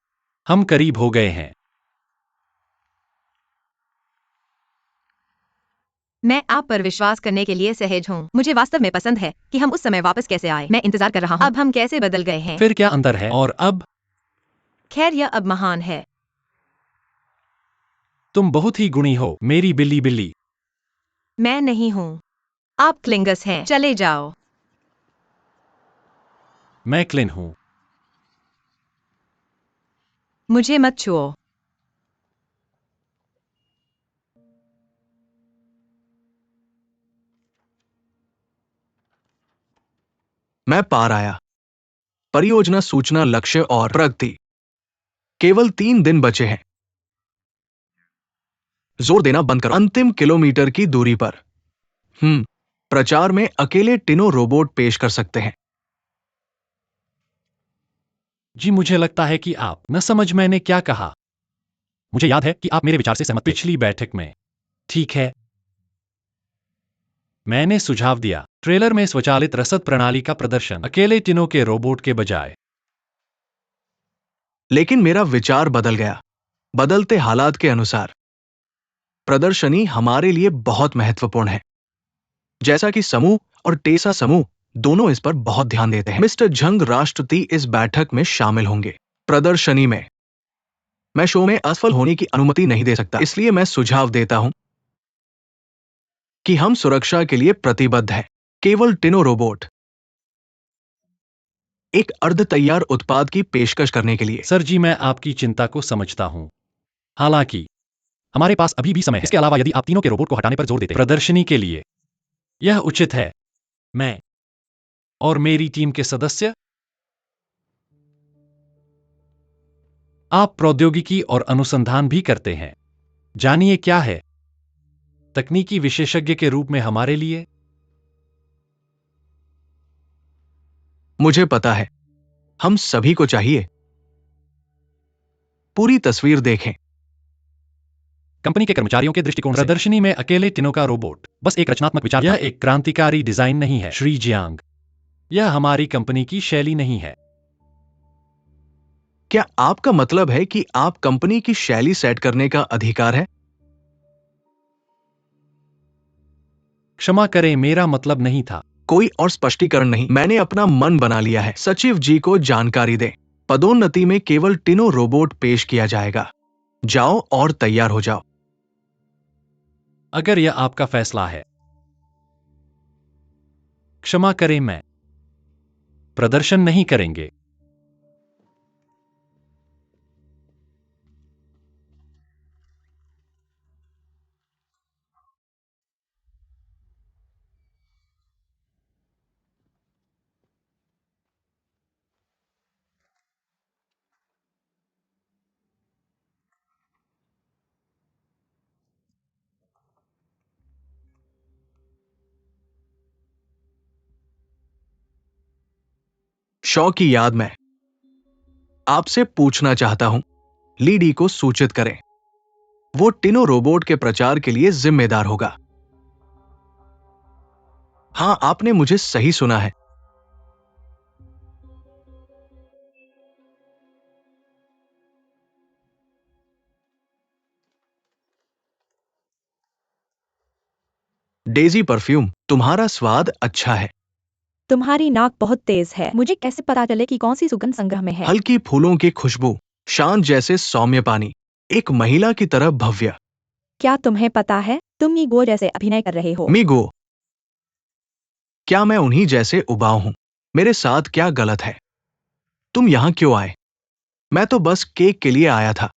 B: हम करीब हो गए हैं।
A: मैं आप पर विश्वास करने के लिए सहज हूँ। मुझे वास्तव में पसंद है कि हम उस समय वापस कैसे आए। मैं इंतजार कर रहा हूँ। अब हम कैसे बदल गए हैं।
B: फिर क्या अंतर है? और अब
A: खैर, यह अब महान है।
B: तुम बहुत ही गुणी हो, मेरी बिल्ली बिल्ली।
A: मैं नहीं हूँ। आप क्लिंगस हैं। चले जाओ।
B: मैं क्लिन हूँ।
A: मुझे मत छुओ।
E: मैं पार आया। परियोजना, सूचना, लक्ष्य और प्रगति। केवल 3 दिन बचे हैं। जोर देना बंद करो। अंतिम किलोमीटर की दूरी पर प्रचार में अकेले टिनो रोबोट पेश कर सकते हैं।
B: जी, मुझे लगता है कि आप न समझ मैंने क्या कहा। मुझे याद है कि आप मेरे विचार से सहमत थे पिछली बैठक में। ठीक है। मैंने सुझाव दिया ट्रेलर में स्वचालित रसद प्रणाली का प्रदर्शन अकेले टिनो के रोबोट के बजाय।
E: लेकिन मेरा विचार बदल गया। बदलते हालात के अनुसार प्रदर्शनी हमारे लिए बहुत महत्वपूर्ण है। जैसा कि समूह और टेसा समूह दोनों इस पर बहुत ध्यान देते हैं। मिस्टर झंग राष्ट्रपति इस बैठक में शामिल होंगे। प्रदर्शनी में मैं शो में असफल होने की अनुमति नहीं दे सकता, इसलिए मैं सुझाव देता हूं कि हम सुरक्षा के लिए प्रतिबद्ध हैं। केवल टिनो रोबोट एक अर्ध तैयार उत्पाद की पेशकश करने के लिए।
B: सर जी, मैं आपकी चिंता को समझता हूं। हालांकि हमारे पास अभी भी समय है। इसके अलावा यदि आप तीनों के रोबोट को हटाने पर जोर देते प्रदर्शनी के लिए, यह उचित है। मैं और मेरी टीम के सदस्य, आप प्रौद्योगिकी और अनुसंधान भी करते हैं। जानिए क्या है तकनीकी विशेषज्ञ के रूप में हमारे लिए।
E: मुझे पता है, हम सभी को चाहिए पूरी तस्वीर देखें।
B: कंपनी के कर्मचारियों के दृष्टिकोण से प्रदर्शनी में अकेले टिनो का रोबोट बस एक रचनात्मक विचार था। यह एक क्रांतिकारी डिजाइन नहीं है श्री जियांग। यह हमारी कंपनी की शैली नहीं है।
E: क्या आपका मतलब है कि आप कंपनी की शैली सेट करने का अधिकार है?
B: क्षमा करें, मेरा मतलब नहीं था।
E: कोई और स्पष्टीकरण नहीं। मैंने अपना मन बना लिया है। सचिव जी को जानकारी दें। पदोन्नति में केवल टिनो रोबोट पेश किया जाएगा। जाओ और तैयार हो जाओ।
B: अगर यह आपका फैसला है। क्षमा करें, मैं प्रदर्शन नहीं करेंगे।
E: शो की याद में आपसे पूछना चाहता हूं, लीडी को सूचित करें। वो टिनो रोबोट के प्रचार के लिए जिम्मेदार होगा। हां, आपने मुझे सही सुना है। डेजी परफ्यूम, तुम्हारा स्वाद अच्छा है।
C: तुम्हारी नाक बहुत तेज है। मुझे कैसे पता चले कि कौन सी सुगंध संग्रह में है।
E: हल्की फूलों की खुशबू, शांत जैसे सौम्य पानी, एक महिला की तरह भव्य।
C: क्या तुम्हें पता है तुम मीगो जैसे अभिनय कर रहे हो।
E: मीगो, क्या मैं उन्हीं जैसे उबाऊ हूं? मेरे साथ क्या गलत है? तुम यहां क्यों आए? मैं तो बस केक के लिए आया था।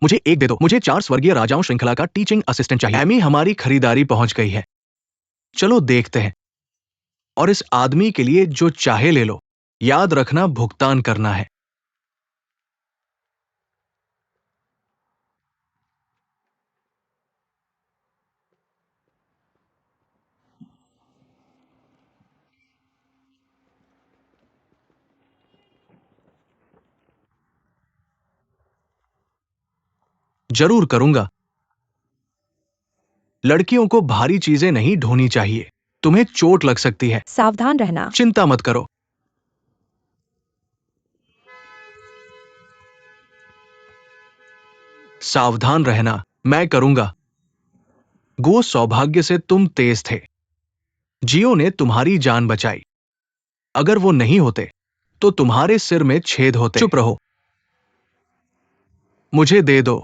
E: मुझे एक दे दो। मुझे 4 स्वर्गीय राजाओं श्रृंखला का टीचिंग असिस्टेंट चाहिए। एमी, हमारी खरीदारी पहुंच गई है। चलो देखते हैं। और इस आदमी के लिए जो चाहे ले लो। याद रखना, भुगतान करना है। जरूर करूंगा। लड़कियों को भारी चीजें नहीं ढोनी चाहिए। तुम्हें चोट लग सकती है।
C: सावधान रहना।
E: चिंता मत करो। सावधान रहना, मैं करूंगा। गो, सौभाग्य से तुम तेज थे। जियो ने तुम्हारी जान बचाई। अगर वो नहीं होते तो तुम्हारे सिर में छेद होते। चुप रहो, मुझे दे दो।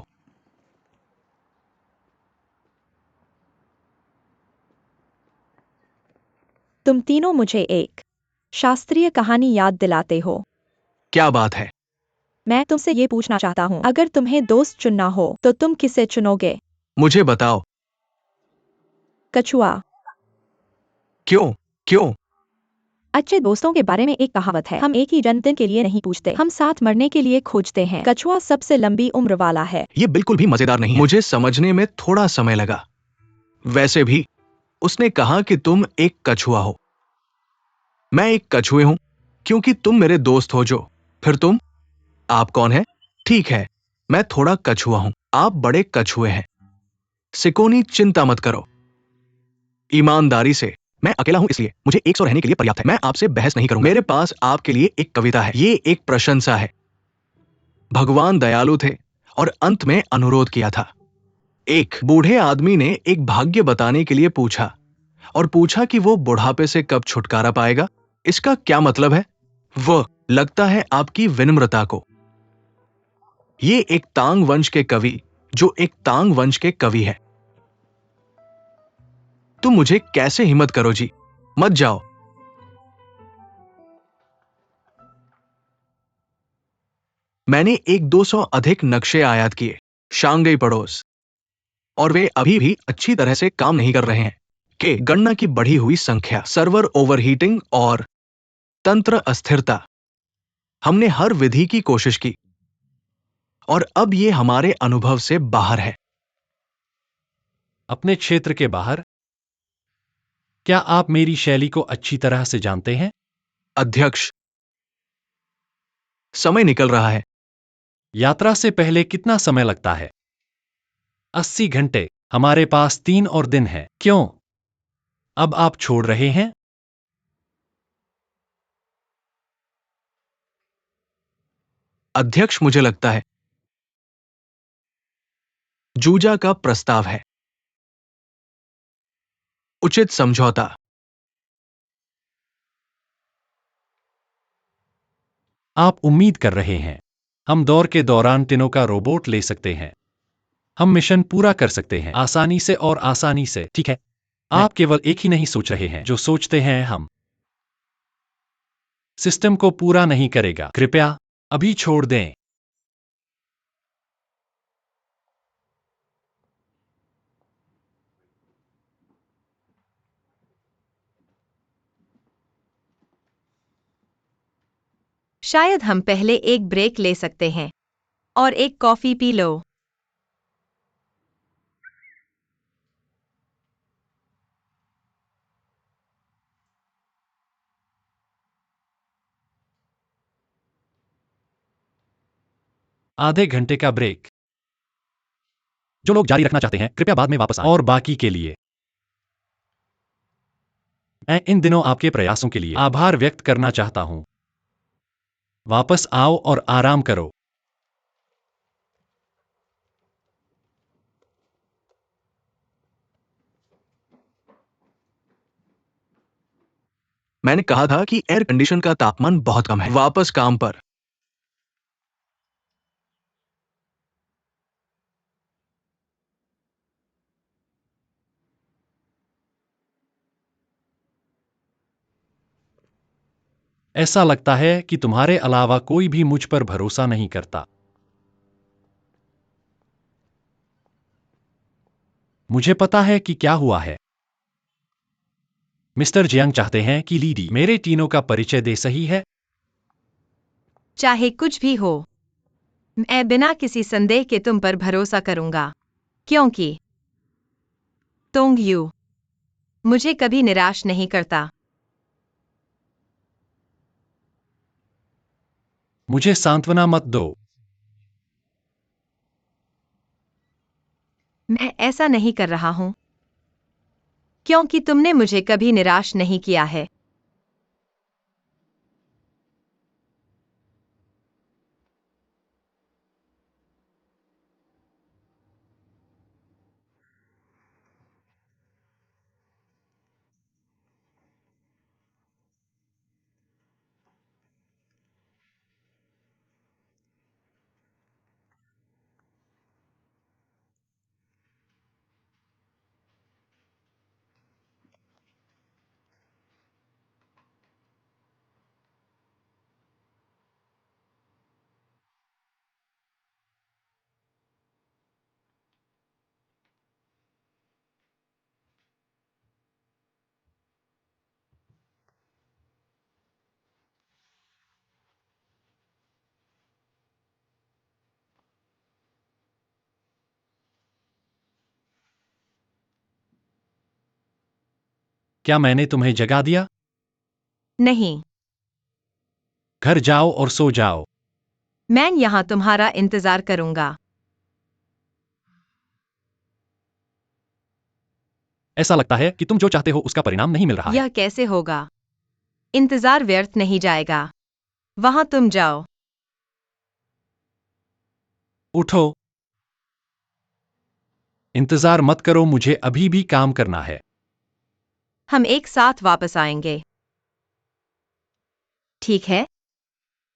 C: तुम तीनों मुझे एक शास्त्रीय कहानी याद दिलाते हो।
E: क्या बात है?
C: मैं तुमसे ये पूछना चाहता हूँ, अगर तुम्हें दोस्त चुनना हो तो तुम किसे चुनोगे?
E: मुझे बताओ।
C: कछुआ।
E: क्यों? क्यों?
C: अच्छे दोस्तों के बारे में एक कहावत है, हम एक ही जन्मदिन के लिए नहीं पूछते, हम साथ मरने के लिए खोजते हैं। कछुआ सबसे लंबी उम्र वाला है।
E: ये बिल्कुल भी मजेदार नहीं है। मुझे समझने में थोड़ा समय लगा। वैसे भी उसने कहा कि तुम एक कछुआ हो। मैं एक कछुए हूं क्योंकि तुम मेरे दोस्त हो। जो फिर तुम, आप कौन है? ठीक है, मैं थोड़ा कछुआ हूं, आप बड़े कछुए हैं। सिकोनी, चिंता मत करो। ईमानदारी से, मैं अकेला हूं इसलिए मुझे 100 रहने के लिए पर्याप्त है। मैं आपसे बहस नहीं करूंगा। मेरे पास आपके लिए एक कविता है। ये एक प्रशंसा है। भगवान दयालु थे और अंत में अनुरोध किया था। एक बूढ़े आदमी ने एक भाग्य बताने के लिए पूछा और पूछा कि वो बुढ़ापे से कब छुटकारा पाएगा। इसका क्या मतलब है? वह लगता है आपकी विनम्रता को। ये एक तांग वंश के कवि, जो एक तांग वंश के कवि है। तुम मुझे कैसे हिम्मत करो जी? मत जाओ। मैंने एक 200 अधिक नक्शे आयात किए, शांघाई पड़ोस, और वे अभी भी अच्छी तरह से काम नहीं कर रहे हैं। के गणना की बढ़ी हुई संख्या, सर्वर ओवरहीटिंग और तंत्र अस्थिरता। हमने हर विधि की कोशिश की और अब ये हमारे अनुभव से बाहर है।
B: अपने क्षेत्र के बाहर? क्या आप मेरी शैली को अच्छी तरह से जानते हैं?
E: अध्यक्ष, समय निकल रहा है।
B: यात्रा से पहले कितना समय लगता है? 80 घंटे। हमारे पास 3 और दिन है। क्यों? अब आप छोड़ रहे हैं?
E: अध्यक्ष, मुझे लगता है जूजा का प्रस्ताव है। उचित समझौता।
B: आप उम्मीद कर रहे हैं हम दौर के दौरान तीनों का रोबोट ले सकते हैं? हम मिशन पूरा कर सकते हैं आसानी से और आसानी से, ठीक है? आप केवल एक ही नहीं सोच रहे हैं जो सोचते हैं हम। सिस्टम को पूरा नहीं करेगा। कृपया अभी छोड़ दें।
A: शायद हम पहले एक ब्रेक ले सकते हैं और एक कॉफी पी लो।
B: आधे घंटे का ब्रेक। जो लोग जारी रखना चाहते हैं कृपया बाद में वापस आएं। और बाकी के लिए मैं इन दिनों आपके प्रयासों के लिए आभार व्यक्त करना चाहता हूं। वापस आओ और आराम करो।
E: मैंने कहा था कि एयर कंडीशन का तापमान बहुत कम है। वापस काम पर।
B: ऐसा लगता है कि तुम्हारे अलावा कोई भी मुझ पर भरोसा नहीं करता। मुझे पता है कि क्या हुआ है। मिस्टर जियांग चाहते हैं कि लीडी मेरे तीनों का परिचय दे, सही है?
A: चाहे कुछ भी हो, मैं बिना किसी संदेह के तुम पर भरोसा करूंगा, क्योंकि तोंग यू मुझे कभी निराश नहीं करता।
B: मुझे सांत्वना मत दो।
A: मैं ऐसा नहीं कर रहा हूं। क्योंकि तुमने मुझे कभी निराश नहीं किया है।
B: क्या मैंने तुम्हें जगा दिया?
A: नहीं,
B: घर जाओ और सो जाओ।
A: मैं यहाँ तुम्हारा इंतजार करूंगा।
B: ऐसा लगता है कि तुम जो चाहते हो उसका परिणाम नहीं मिल रहा है।
A: यह कैसे होगा? इंतजार व्यर्थ नहीं जाएगा। वहां तुम जाओ।
B: उठो। इंतजार मत करो, मुझे अभी भी काम करना है।
A: हम एक साथ वापस आएंगे। ठीक है?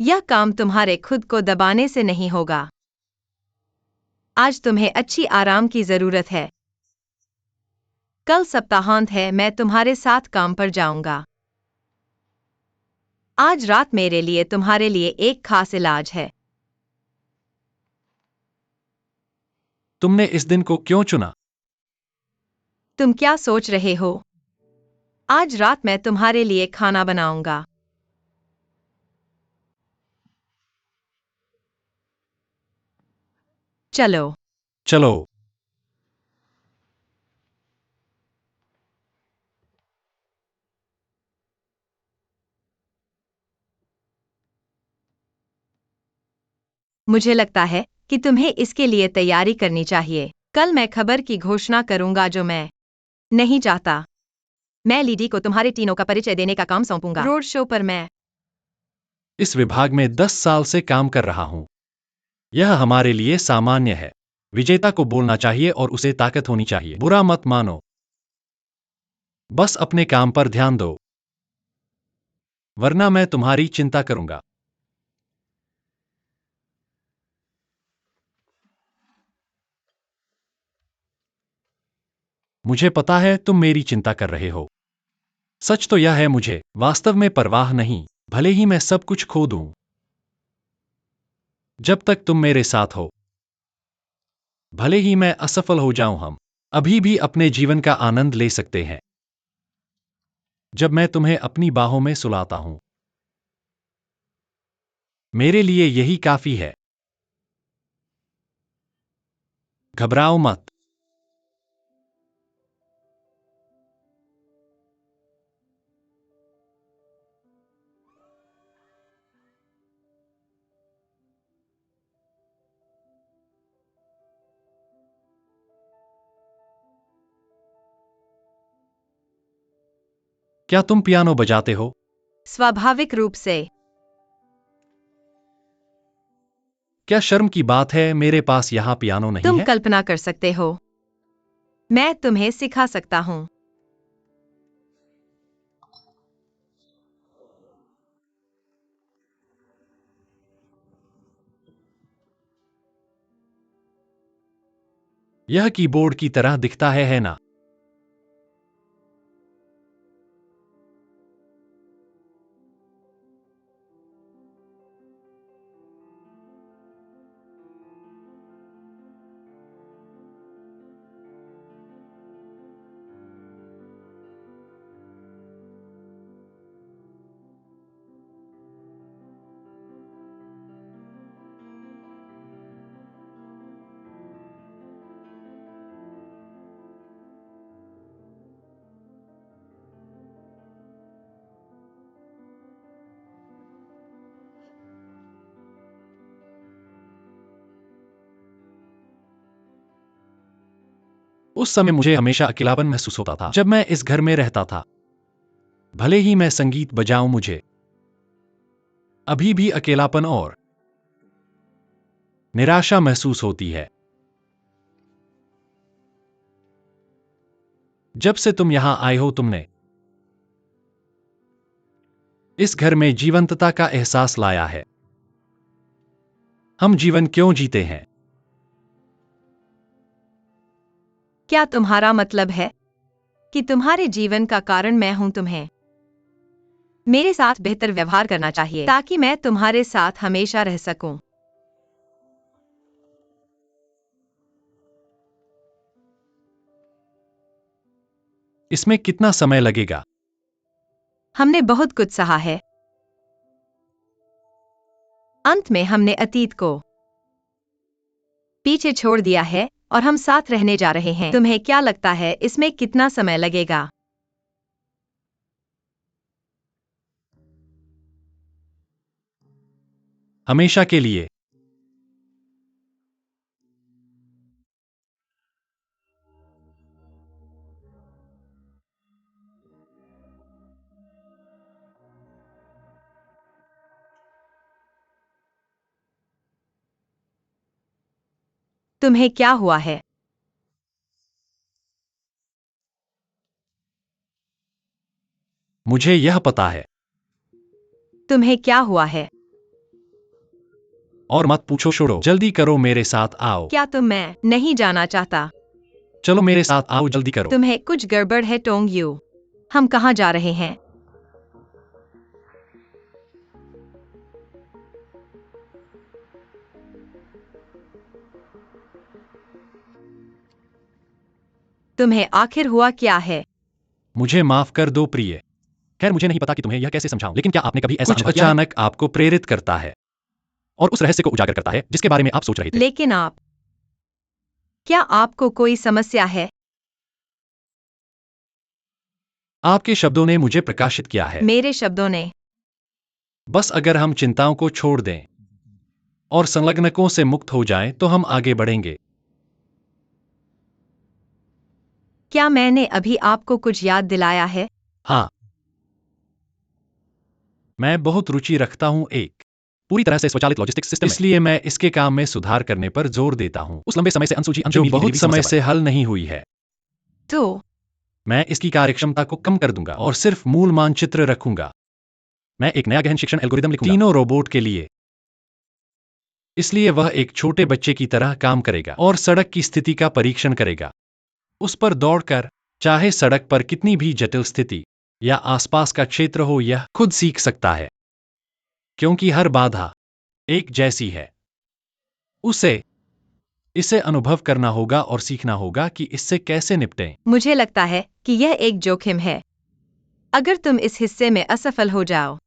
A: यह काम तुम्हारे खुद को दबाने से नहीं होगा। आज तुम्हें अच्छी आराम की जरूरत है। कल सप्ताहांत है, मैं तुम्हारे साथ काम पर जाऊंगा। आज रात मेरे लिए तुम्हारे लिए एक खास इलाज है।
B: तुमने इस दिन को क्यों चुना?
A: तुम क्या सोच रहे हो? आज रात मैं तुम्हारे लिए खाना बनाऊंगा। चलो।
B: चलो।
A: मुझे लगता है कि तुम्हें इसके लिए तैयारी करनी चाहिए। कल मैं खबर की घोषणा करूंगा जो मैं नहीं चाहता। मैं लीडी को तुम्हारे तीनों का परिचय देने का काम सौंपूंगा। रोड शो पर मैं
B: इस विभाग में 10 साल से काम कर रहा हूं। यह हमारे लिए सामान्य है। विजेता को बोलना चाहिए और उसे ताकत होनी चाहिए। बुरा मत मानो। बस अपने काम पर ध्यान दो, वरना मैं तुम्हारी चिंता करूंगा। मुझे पता है तुम मेरी चिंता कर रहे हो। सच तो यह है, मुझे वास्तव में परवाह नहीं, भले ही मैं सब कुछ खो दूं। जब तक तुम मेरे साथ हो, भले ही मैं असफल हो जाऊं, हम अभी भी अपने जीवन का आनंद ले सकते हैं। जब मैं तुम्हें अपनी बाहों में सुलाता हूं, मेरे लिए यही काफी है। घबराओ मत। क्या तुम पियानो बजाते हो?
A: स्वाभाविक रूप से।
B: क्या शर्म की बात है, मेरे पास यहाँ पियानो नहीं
A: तुम
B: है?
A: कल्पना कर सकते हो, मैं तुम्हें सिखा सकता हूं।
B: यह कीबोर्ड की तरह दिखता है ना? उस समय मुझे हमेशा अकेलापन महसूस होता था जब मैं इस घर में रहता था। भले ही मैं संगीत बजाऊं, मुझे अभी भी अकेलापन और निराशा महसूस होती है। जब से तुम यहां आए हो, तुमने इस घर में जीवंतता का एहसास लाया है। हम जीवन क्यों जीते हैं?
A: क्या तुम्हारा मतलब है कि तुम्हारे जीवन का कारण मैं हूं? तुम्हें मेरे साथ बेहतर व्यवहार करना चाहिए ताकि मैं तुम्हारे साथ हमेशा रह सकूं।
B: इसमें कितना समय लगेगा?
A: हमने बहुत कुछ सहा है। अंत में हमने अतीत को पीछे छोड़ दिया है और हम साथ रहने जा रहे हैं। तुम्हें क्या लगता है इसमें कितना समय लगेगा?
B: हमेशा के लिए।
A: तुम्हें क्या हुआ है?
B: मुझे यह पता है।
A: तुम्हें क्या हुआ है?
B: और मत पूछो, छोड़ो, जल्दी करो, मेरे साथ आओ।
A: क्या तुम? मैं नहीं जाना चाहता।
B: चलो मेरे साथ आओ, जल्दी करो।
A: तुम्हें कुछ गड़बड़ है टोंग यू। हम कहाँ जा रहे हैं? तुम्हें आखिर हुआ क्या है?
B: मुझे माफ कर दो प्रिय। खैर, मुझे नहीं पता कि तुम्हें यह कैसे समझाऊं, लेकिन क्या आपने कभी ऐसा
E: कुछ
B: अनुभव किया है? अचानक आपको प्रेरित करता है और उस रहस्य को उजागर करता है जिसके बारे में आप सोच रहे थे।
A: लेकिन क्या आपको कोई समस्या है?
B: आपके शब्दों ने मुझे प्रकाशित किया है।
A: मेरे शब्दों ने?
B: बस अगर हम चिंताओं को छोड़ दें और संलग्नकों से मुक्त हो जाएं, तो हम आगे बढ़ेंगे।
A: क्या मैंने अभी आपको कुछ याद दिलाया है?
B: हाँ, मैं बहुत रुचि रखता हूं एक पूरी तरह से स्वचालित लॉजिस्टिक्स सिस्टम में। इसलिए मैं इसके काम में सुधार करने पर जोर देता हूं। उस लंबे समय से अनसुलझी जो बहुत समय से हल नहीं हुई है।
A: तो
B: मैं इसकी कार्यक्षमता को कम कर दूंगा और सिर्फ मूल मानचित्र रखूंगा। मैं एक नया गहन शिक्षण एल्गोरिदम लिखूंगा तीनों रोबोट के लिए। इसलिए वह एक छोटे बच्चे की तरह काम करेगा और सड़क की स्थिति का परीक्षण करेगा। उस पर दौड़कर, चाहे सड़क पर कितनी भी जटिल स्थिति या आसपास का क्षेत्र हो, यह खुद सीख सकता है क्योंकि हर बाधा एक जैसी है। उसे इसे अनुभव करना होगा और सीखना होगा कि इससे कैसे निपटें।
A: मुझे लगता है कि यह एक जोखिम है अगर तुम इस हिस्से में असफल हो जाओ।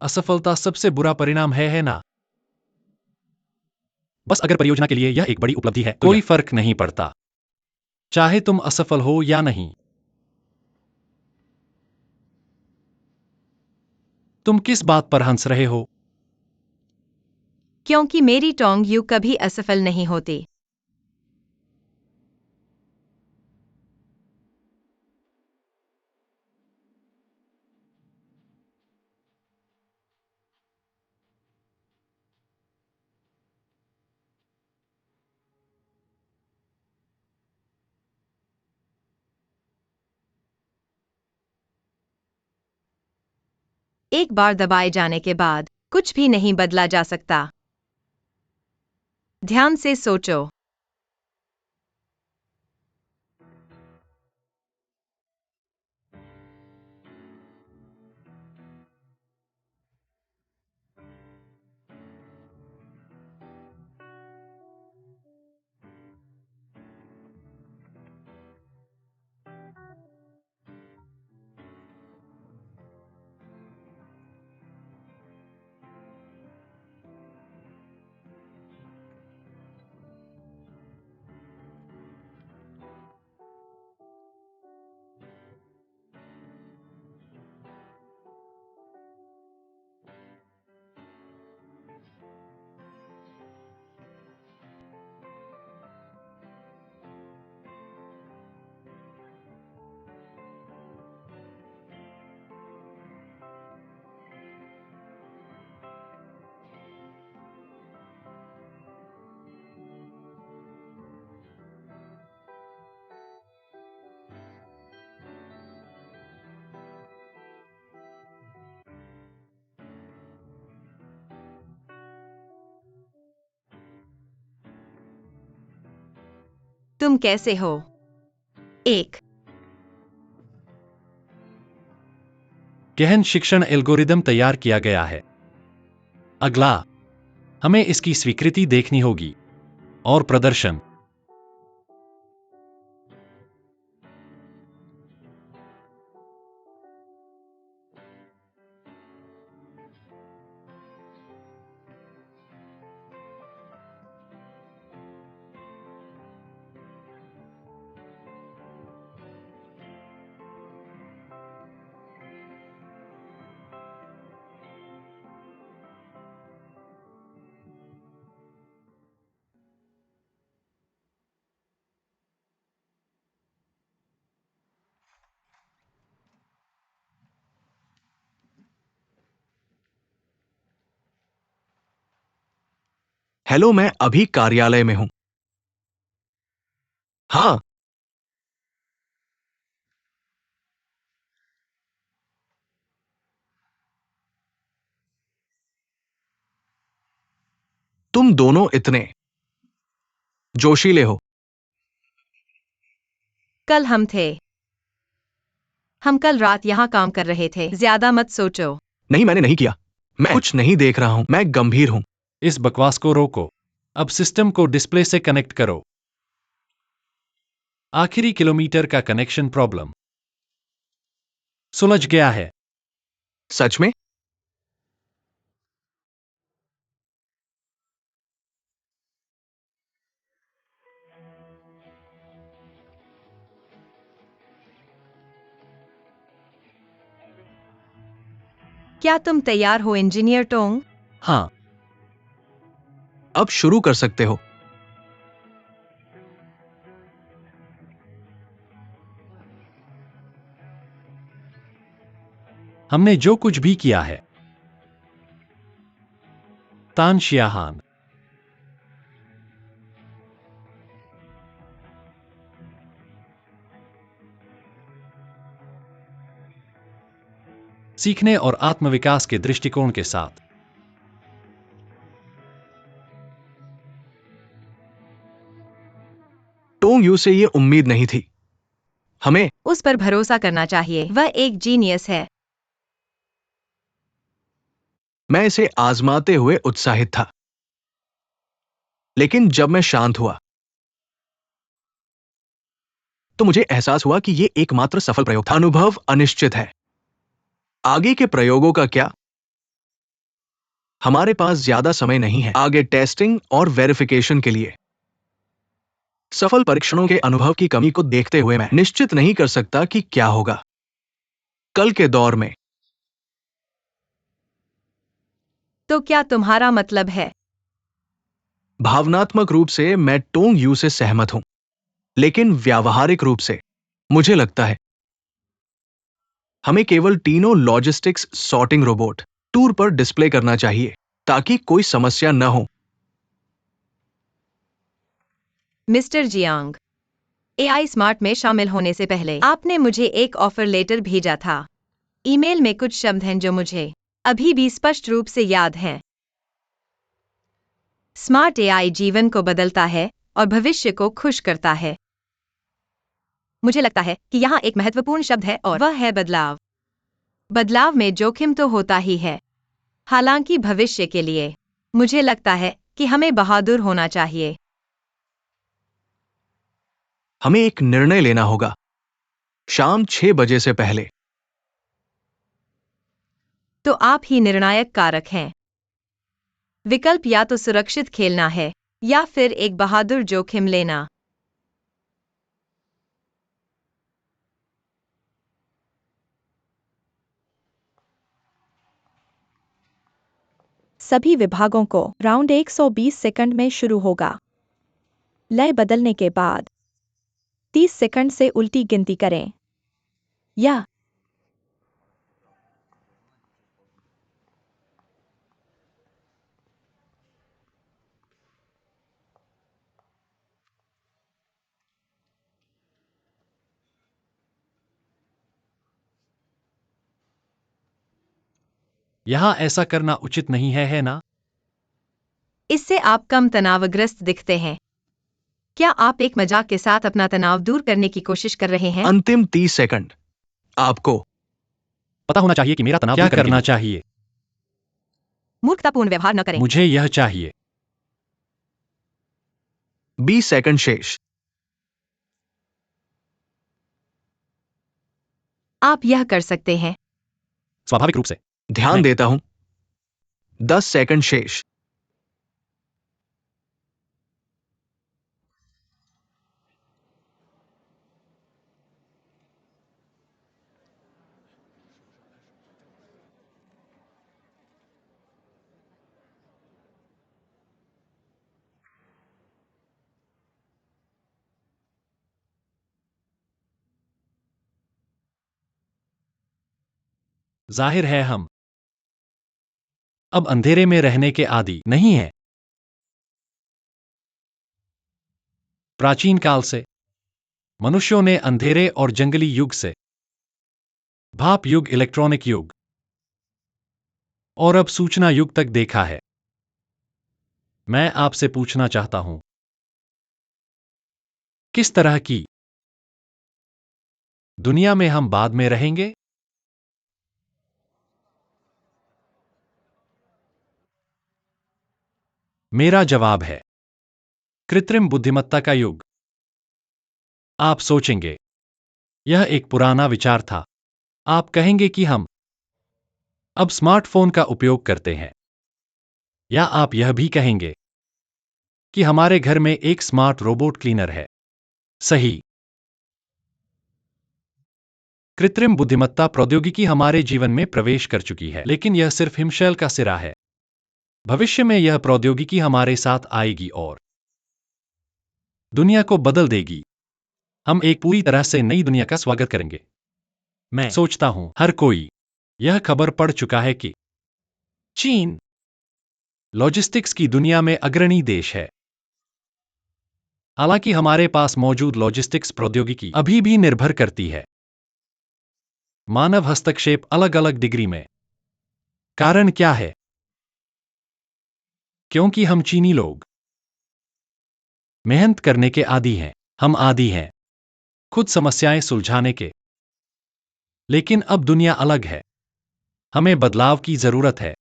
B: असफलता सबसे बुरा परिणाम है ना? बस अगर परियोजना के लिए यह एक बड़ी उपलब्धि है, तो कोई फर्क नहीं पड़ता, चाहे तुम असफल हो या नहीं। तुम किस बात पर हंस रहे हो?
A: क्योंकि मेरी टोंग यू कभी असफल नहीं होती। एक बार दबाए जाने के बाद कुछ भी नहीं बदला जा सकता। ध्यान से सोचो। तुम कैसे हो? 1.
B: गहन शिक्षण एल्गोरिदम तैयार किया गया है। अगला, हमें इसकी स्वीकृति देखनी होगी और प्रदर्शन।
E: हेलो, मैं अभी कार्यालय में हूं। हाँ, तुम दोनों इतने जोशीले हो।
A: कल हम थे। हम कल रात यहाँ काम कर रहे थे। ज्यादा मत सोचो।
E: नहीं, मैंने नहीं किया। मैं कुछ नहीं देख रहा हूं। मैं गंभीर हूं।
B: इस बकवास को रोको। अब सिस्टम को डिस्प्ले से कनेक्ट करो। आखिरी किलोमीटर का कनेक्शन प्रॉब्लम सुलझ गया है।
E: सच में?
A: क्या तुम तैयार हो इंजीनियर टोंग?
B: हाँ,
E: अब शुरू कर सकते हो।
B: हमने जो कुछ भी किया है। तान शियाहान। सीखने और आत्मविकास के दृष्टिकोण के साथ।
E: टोंग यू से ये उम्मीद नहीं थी। हमें
A: उस पर भरोसा करना चाहिए। वह एक जीनियस है।
E: मैं इसे आजमाते हुए उत्साहित था, लेकिन जब मैं शांत हुआ तो मुझे एहसास हुआ कि यह एकमात्र सफल प्रयोग था। अनुभव अनिश्चित है। आगे के प्रयोगों का क्या? हमारे पास ज्यादा समय नहीं है आगे टेस्टिंग और वेरिफिकेशन के लिए। सफल परीक्षणों के अनुभव की कमी को देखते हुए मैं निश्चित नहीं कर सकता कि क्या होगा कल के दौर में।
A: तो क्या तुम्हारा मतलब है?
E: भावनात्मक रूप से मैं टोंग यू से सहमत हूं, लेकिन व्यावहारिक रूप से मुझे लगता है हमें केवल तीनों लॉजिस्टिक्स सॉर्टिंग रोबोट टूर पर डिस्प्ले करना चाहिए ताकि कोई समस्या न हो।
A: मिस्टर जियांग, एआई स्मार्ट में शामिल होने से पहले आपने मुझे एक ऑफर लेटर भेजा था। ईमेल में कुछ शब्द हैं जो मुझे अभी भी स्पष्ट रूप से याद हैं। स्मार्ट एआई जीवन को बदलता है और भविष्य को खुश करता है। मुझे लगता है कि यहाँ एक महत्वपूर्ण शब्द है और वह है बदलाव। बदलाव में जोखिम तो होता ही है। हालांकि भविष्य के लिए मुझे लगता है कि हमें बहादुर होना चाहिए।
E: हमें एक निर्णय लेना होगा शाम 6 बजे से पहले।
A: तो आप ही निर्णायक कारक हैं। विकल्प या तो सुरक्षित खेलना है या फिर एक बहादुर जोखिम लेना।
C: सभी विभागों को राउंड 120 सेकंड में शुरू होगा। लय बदलने के बाद 30 सेकंड से उल्टी गिनती करें या
B: यहां ऐसा करना उचित नहीं है ना?
A: इससे आप कम तनावग्रस्त दिखते हैं। क्या आप एक मजाक के साथ अपना तनाव दूर करने की कोशिश कर रहे हैं?
E: अंतिम 30 सेकंड। आपको
B: पता होना चाहिए कि मेरा तनाव क्या करना चाहिए।
A: मूर्खतापूर्ण व्यवहार न करें।
B: मुझे यह चाहिए।
E: 20 सेकंड शेष।
A: आप यह कर सकते हैं।
B: स्वाभाविक रूप से।
E: ध्यान
B: नहीं।
E: देता हूं। 10 सेकंड शेष।
B: जाहिर है हम अब अंधेरे में रहने के आदी नहीं हैं। प्राचीन काल से मनुष्यों ने अंधेरे और जंगली युग से भाप युग, इलेक्ट्रॉनिक युग और अब सूचना युग तक देखा है। मैं आपसे पूछना चाहता हूं, किस तरह की दुनिया में हम बाद में रहेंगे? मेरा जवाब है कृत्रिम बुद्धिमत्ता का युग। आप सोचेंगे यह एक पुराना विचार था। आप कहेंगे कि हम अब स्मार्टफोन का उपयोग करते हैं, या आप यह भी कहेंगे कि हमारे घर में एक स्मार्ट रोबोट क्लीनर है। सही। कृत्रिम बुद्धिमत्ता प्रौद्योगिकी हमारे जीवन में प्रवेश कर चुकी है, लेकिन यह सिर्फ हिमशैल का सिरा है। भविष्य में यह प्रौद्योगिकी हमारे साथ आएगी और दुनिया को बदल देगी। हम एक पूरी तरह से नई दुनिया का स्वागत करेंगे। मैं सोचता हूं हर कोई यह खबर पढ़ चुका है कि चीन लॉजिस्टिक्स की दुनिया में अग्रणी देश है। हालांकि हमारे पास मौजूद लॉजिस्टिक्स प्रौद्योगिकी अभी भी निर्भर करती है मानव हस्तक्षेप अलग अलग डिग्री में। कारण क्या है? क्योंकि हम चीनी लोग मेहनत करने के आदी हैं। हम आदी हैं खुद समस्याएं सुलझाने के। लेकिन अब दुनिया अलग है। हमें बदलाव की जरूरत है।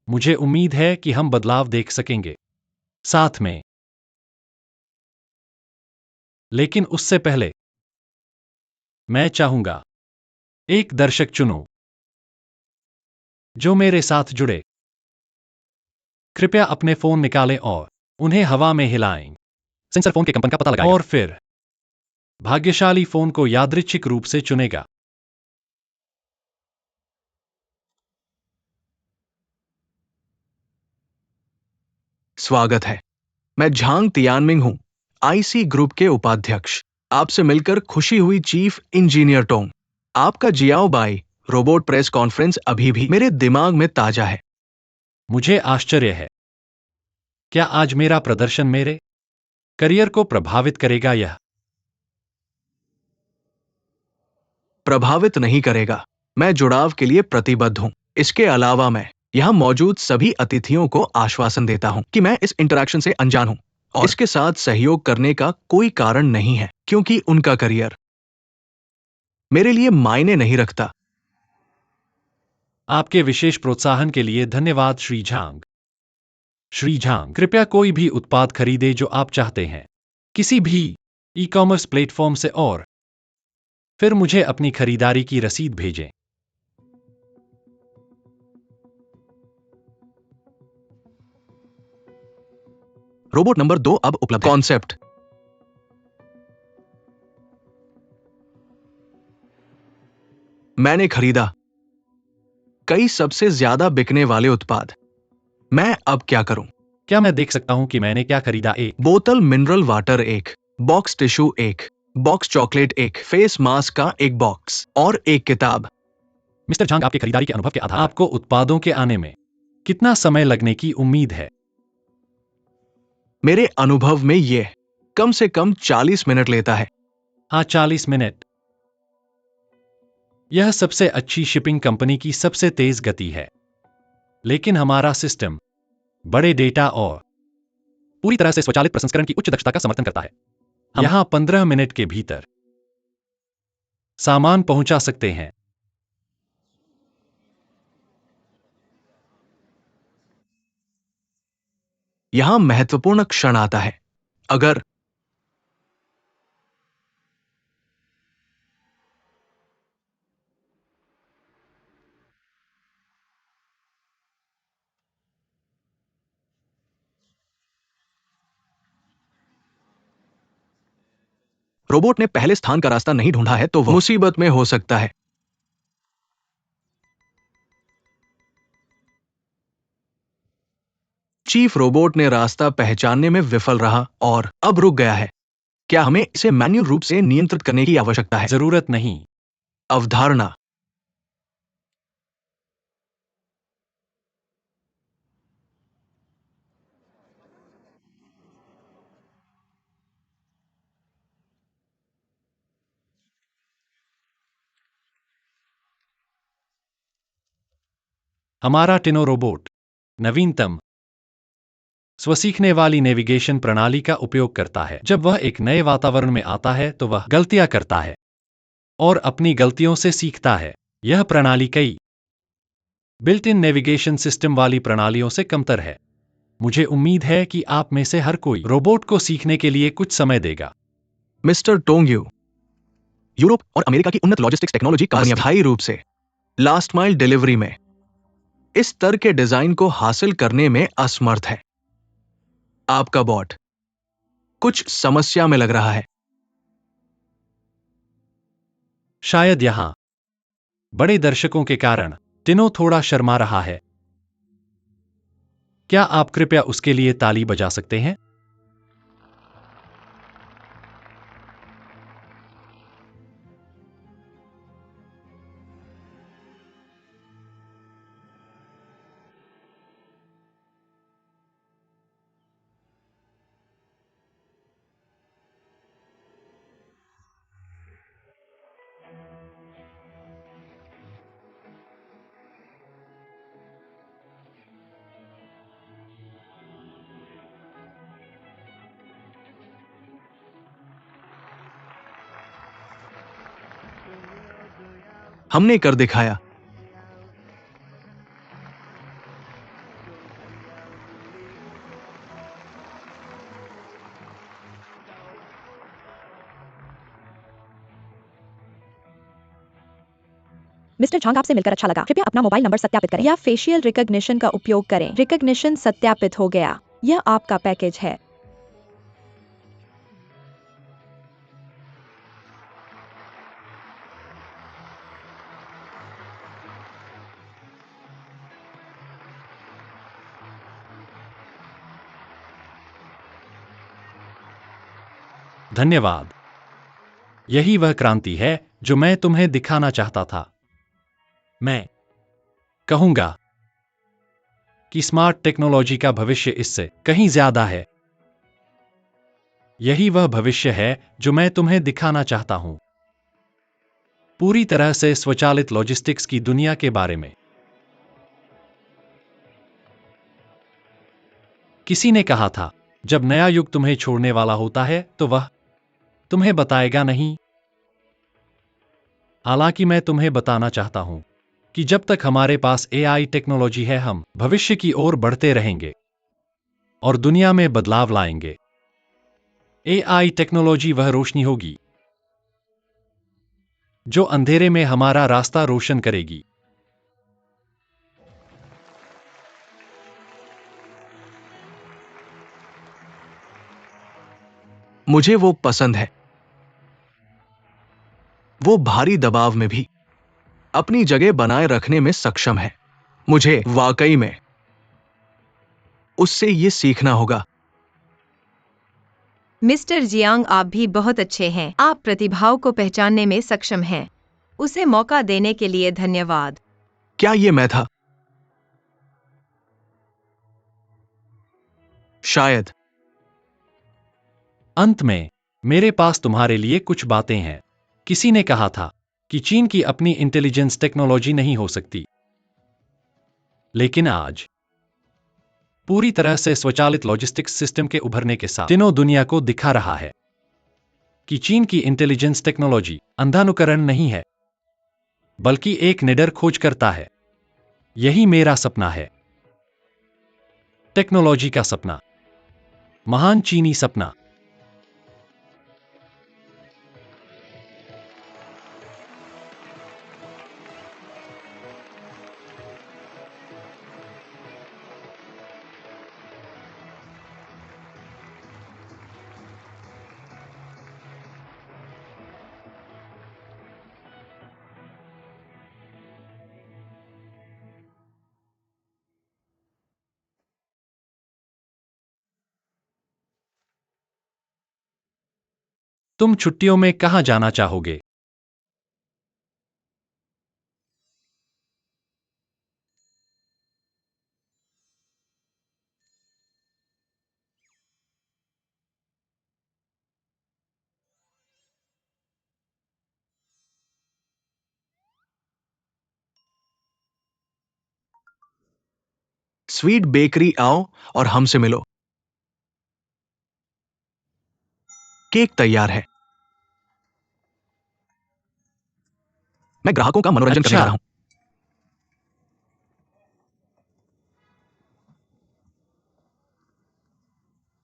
B: मुझे उम्मीद है कि हम बदलाव देख सकेंगे साथ में। लेकिन उससे पहले मैं चाहूंगा एक दर्शक चुनो जो मेरे साथ जुड़े। कृपया अपने फोन निकालें और उन्हें हवा में हिलाएं। सेंसर फोन के कंपन का पता लगाएगा और फिर भाग्यशाली फोन को यादृच्छिक रूप से चुनेगा।
E: स्वागत है। मैं झांग तियानमिंग हूं, आईसी ग्रुप के उपाध्यक्ष। आपसे मिलकर खुशी हुई, चीफ इंजीनियर टोंग। आपका Xiao Bai robot press conference अभी भी मेरे दिमाग में ताजा है।
B: मुझे आश्चर्य है, क्या आज मेरा प्रदर्शन मेरे करियर को प्रभावित करेगा? यह
E: प्रभावित नहीं करेगा। मैं जुड़ाव के लिए प्रतिबद्ध हूं। इसके अलावा मैं यहां मौजूद सभी अतिथियों को आश्वासन देता हूं कि मैं इस इंटरैक्शन से अनजान हूं और इसके साथ सहयोग करने का कोई कारण नहीं है, क्योंकि उनका करियर मेरे लिए मायने नहीं रखता।
B: आपके विशेष प्रोत्साहन के लिए धन्यवाद श्री झांग। श्री झांग, कृपया कोई भी उत्पाद खरीदें जो आप चाहते हैं किसी भी ई-कॉमर्स प्लेटफॉर्म से और फिर मुझे अपनी खरीदारी की रसीद भेजें।
E: रोबोट नंबर 2 अब उपलब्ध है। कॉन्सेप्ट। मैंने खरीदा कई सबसे ज्यादा बिकने वाले उत्पाद। मैं अब क्या करूं?
B: क्या मैं देख सकता हूं कि मैंने क्या खरीदा? एक
E: बोतल मिनरल वाटर, एक बॉक्स टिश्यू, एक बॉक्स चॉकलेट, एक फेस मास्क का एक बॉक्स और एक किताब।
B: मिस्टर झांग, आपके खरीदारी के अनुभव के आधार आपको उत्पादों के आने में कितना समय लगने की उम्मीद है?
E: मेरे अनुभव में यह कम से कम 40 मिनट लेता है।
B: हाँ, 40 मिनट। यह सबसे अच्छी शिपिंग कंपनी की सबसे तेज गति है, लेकिन हमारा सिस्टम बड़े डेटा और पूरी तरह से स्वचालित प्रसंस्करण की उच्च दक्षता का समर्थन करता है। हम यहां 15 मिनट के भीतर सामान पहुंचा सकते हैं।
E: यहां महत्वपूर्ण क्षण आता है। अगर रोबोट ने पहले स्थान का रास्ता नहीं ढूंढा है तो वो मुसीबत में हो सकता है। चीफ रोबोट ने रास्ता पहचानने में विफल रहा और अब रुक गया है। क्या हमें इसे मैन्युअल रूप से नियंत्रित करने की आवश्यकता है?
B: जरूरत नहीं।
E: अवधारणा।
B: हमारा टिनो रोबोट नवीनतम स्वसीखने वाली नेविगेशन प्रणाली का उपयोग करता है। जब वह एक नए वातावरण में आता है तो वह गलतियां करता है और अपनी गलतियों से सीखता है। यह प्रणाली कई बिल्ट इन नेविगेशन सिस्टम वाली प्रणालियों से कमतर है। मुझे उम्मीद है कि आप में से हर कोई रोबोट को सीखने के लिए कुछ समय देगा।
E: मिस्टर टोंग्यू, यूरोप और अमेरिका की उन्नत लॉजिस्टिक्स टेक्नोलॉजी कंपनियां अस्थायी रूप से लास्ट माइल डिलीवरी में इस स्तर के डिजाइन को हासिल करने में असमर्थ है। आपका बॉट कुछ समस्या में लग रहा है।
B: शायद यहां बड़े दर्शकों के कारण टिनो थोड़ा शर्मा रहा है। क्या आप कृपया उसके लिए ताली बजा सकते हैं?
E: हमने कर दिखाया।
C: मिस्टर झांग, आपसे मिलकर अच्छा लगा। कृपया अपना मोबाइल नंबर सत्यापित करें या फेशियल रिकॉग्निशन का उपयोग करें। रिकॉग्निशन सत्यापित हो गया। यह आपका पैकेज है।
B: धन्यवाद। यही वह क्रांति है जो मैं तुम्हें दिखाना चाहता था। मैं कहूंगा कि स्मार्ट टेक्नोलॉजी का भविष्य इससे कहीं ज्यादा है। यही वह भविष्य है जो मैं तुम्हें दिखाना चाहता हूं। पूरी तरह से स्वचालित लॉजिस्टिक्स की दुनिया के बारे में। किसी ने कहा था, जब नया युग तुम्हें छोड़ने वाला होता है तो वह तुम्हें बताएगा नहीं। हालांकि मैं तुम्हें बताना चाहता हूं कि जब तक हमारे पास एआई टेक्नोलॉजी है, हम भविष्य की ओर बढ़ते रहेंगे और दुनिया में बदलाव लाएंगे। एआई टेक्नोलॉजी वह रोशनी होगी जो अंधेरे में हमारा रास्ता रोशन करेगी।
E: मुझे वो पसंद है। वो भारी दबाव में भी अपनी जगह बनाए रखने में सक्षम है। मुझे वाकई में उससे ये सीखना होगा।
A: मिस्टर जियांग, आप भी बहुत अच्छे हैं। आप प्रतिभाओं को पहचानने में सक्षम हैं। उसे मौका देने के लिए धन्यवाद।
E: क्या ये मैं था? शायद।
B: अंत में मेरे पास तुम्हारे लिए कुछ बातें हैं। किसी ने कहा था कि चीन की अपनी इंटेलिजेंस टेक्नोलॉजी नहीं हो सकती, लेकिन आज पूरी तरह से स्वचालित लॉजिस्टिक्स सिस्टम के उभरने के साथ तीनों दुनिया को दिखा रहा है कि चीन की इंटेलिजेंस टेक्नोलॉजी अंधानुकरण नहीं है, बल्कि एक निडर खोज करता है। यही मेरा सपना है। टेक्नोलॉजी का सपना, महान चीनी सपना। तुम छुट्टियों में कहां जाना चाहोगे?
E: स्वीट बेकरी आओ और हमसे मिलो। केक तैयार है। मैं ग्राहकों का मनोरंजन करने जा रहा हूं।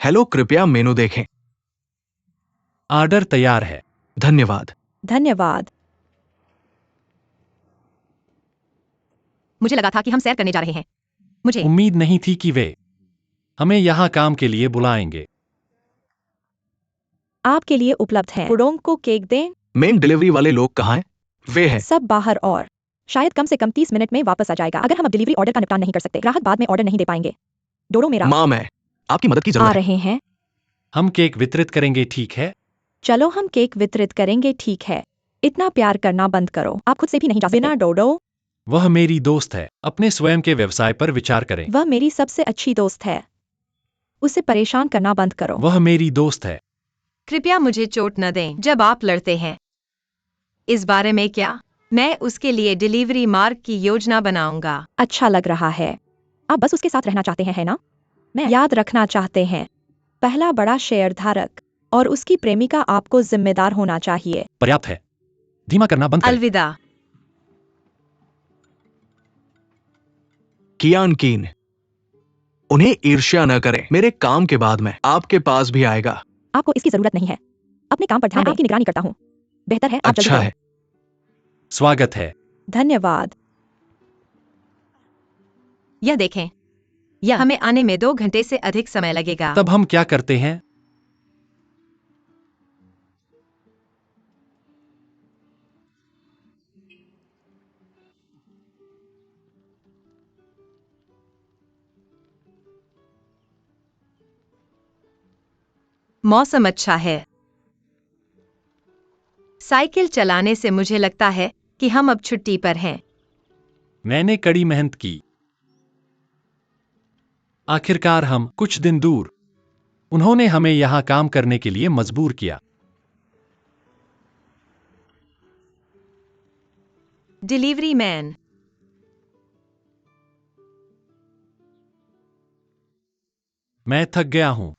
E: हेलो, कृपया मेनू देखें।
B: ऑर्डर तैयार है।
E: धन्यवाद।
C: धन्यवाद।
A: मुझे लगा था कि हम सैर करने जा रहे हैं। मुझे
B: उम्मीद नहीं थी कि वे हमें यहां काम के लिए बुलाएंगे।
C: आपके लिए उपलब्ध है। पुडोंग को केक दें।
E: मेन डिलीवरी वाले लोग कहाँ हैं? वे हैं।
C: सब बाहर और शायद कम से कम 30 मिनट में वापस आ जाएगा। अगर हम अब डिलीवरी ऑर्डर का निपटान नहीं कर सकते, ग्राहक बाद में ऑर्डर नहीं दे पाएंगे। डोडो मेरा
E: माँ, मैं आपकी मदद की
C: आ
E: जरूरत है।
C: रहे हैं।
B: हम केक वितरित करेंगे, ठीक है?
C: चलो हम केक वितरित करेंगे, ठीक है। इतना प्यार करना बंद करो। आप खुद से भी नहीं जा सकते। बिना डोडो।
B: वह मेरी दोस्त है। अपने स्वयं के व्यवसाय पर विचार करें।
C: वह मेरी सबसे अच्छी दोस्त है। उसे परेशान करना बंद करो।
B: वह मेरी दोस्त है।
A: कृपया मुझे चोट न दें जब आप लड़ते हैं। इस बारे में क्या? मैं उसके लिए डिलीवरी मार्ग की योजना बनाऊंगा।
C: अच्छा लग रहा है। आप बस उसके साथ रहना चाहते हैं, है ना? मैं याद रखना चाहते हैं। पहला बड़ा शेयर धारक और उसकी प्रेमिका आपको जिम्मेदार होना चाहिए।
B: पर्याप्त है। धीमा करना बंद करें।
A: अलविदा।
E: कियान कीन, उन्हें ईर्ष्या न करें। मेरे काम के बाद मैं आपके पास भी आएगा।
C: आपको इसकी जरूरत नहीं है। अपने काम पर ध्यान दें। आपकी निगरानी करता हूँ। बेहतर है आप जल्दी
E: अच्छा
C: करें।
E: है।
B: स्वागत है।
C: धन्यवाद।
A: यह देखें, यह हमें आने में 2 घंटे से अधिक समय लगेगा।
B: तब हम क्या करते हैं?
A: मौसम अच्छा है। साइकिल चलाने से मुझे लगता है कि हम अब छुट्टी पर हैं।
B: मैंने कड़ी मेहनत की। आखिरकार हम कुछ दिन दूर। उन्होंने हमें यहां काम करने के लिए मजबूर किया।
A: Delivery man.
B: मैं थक गया हूं।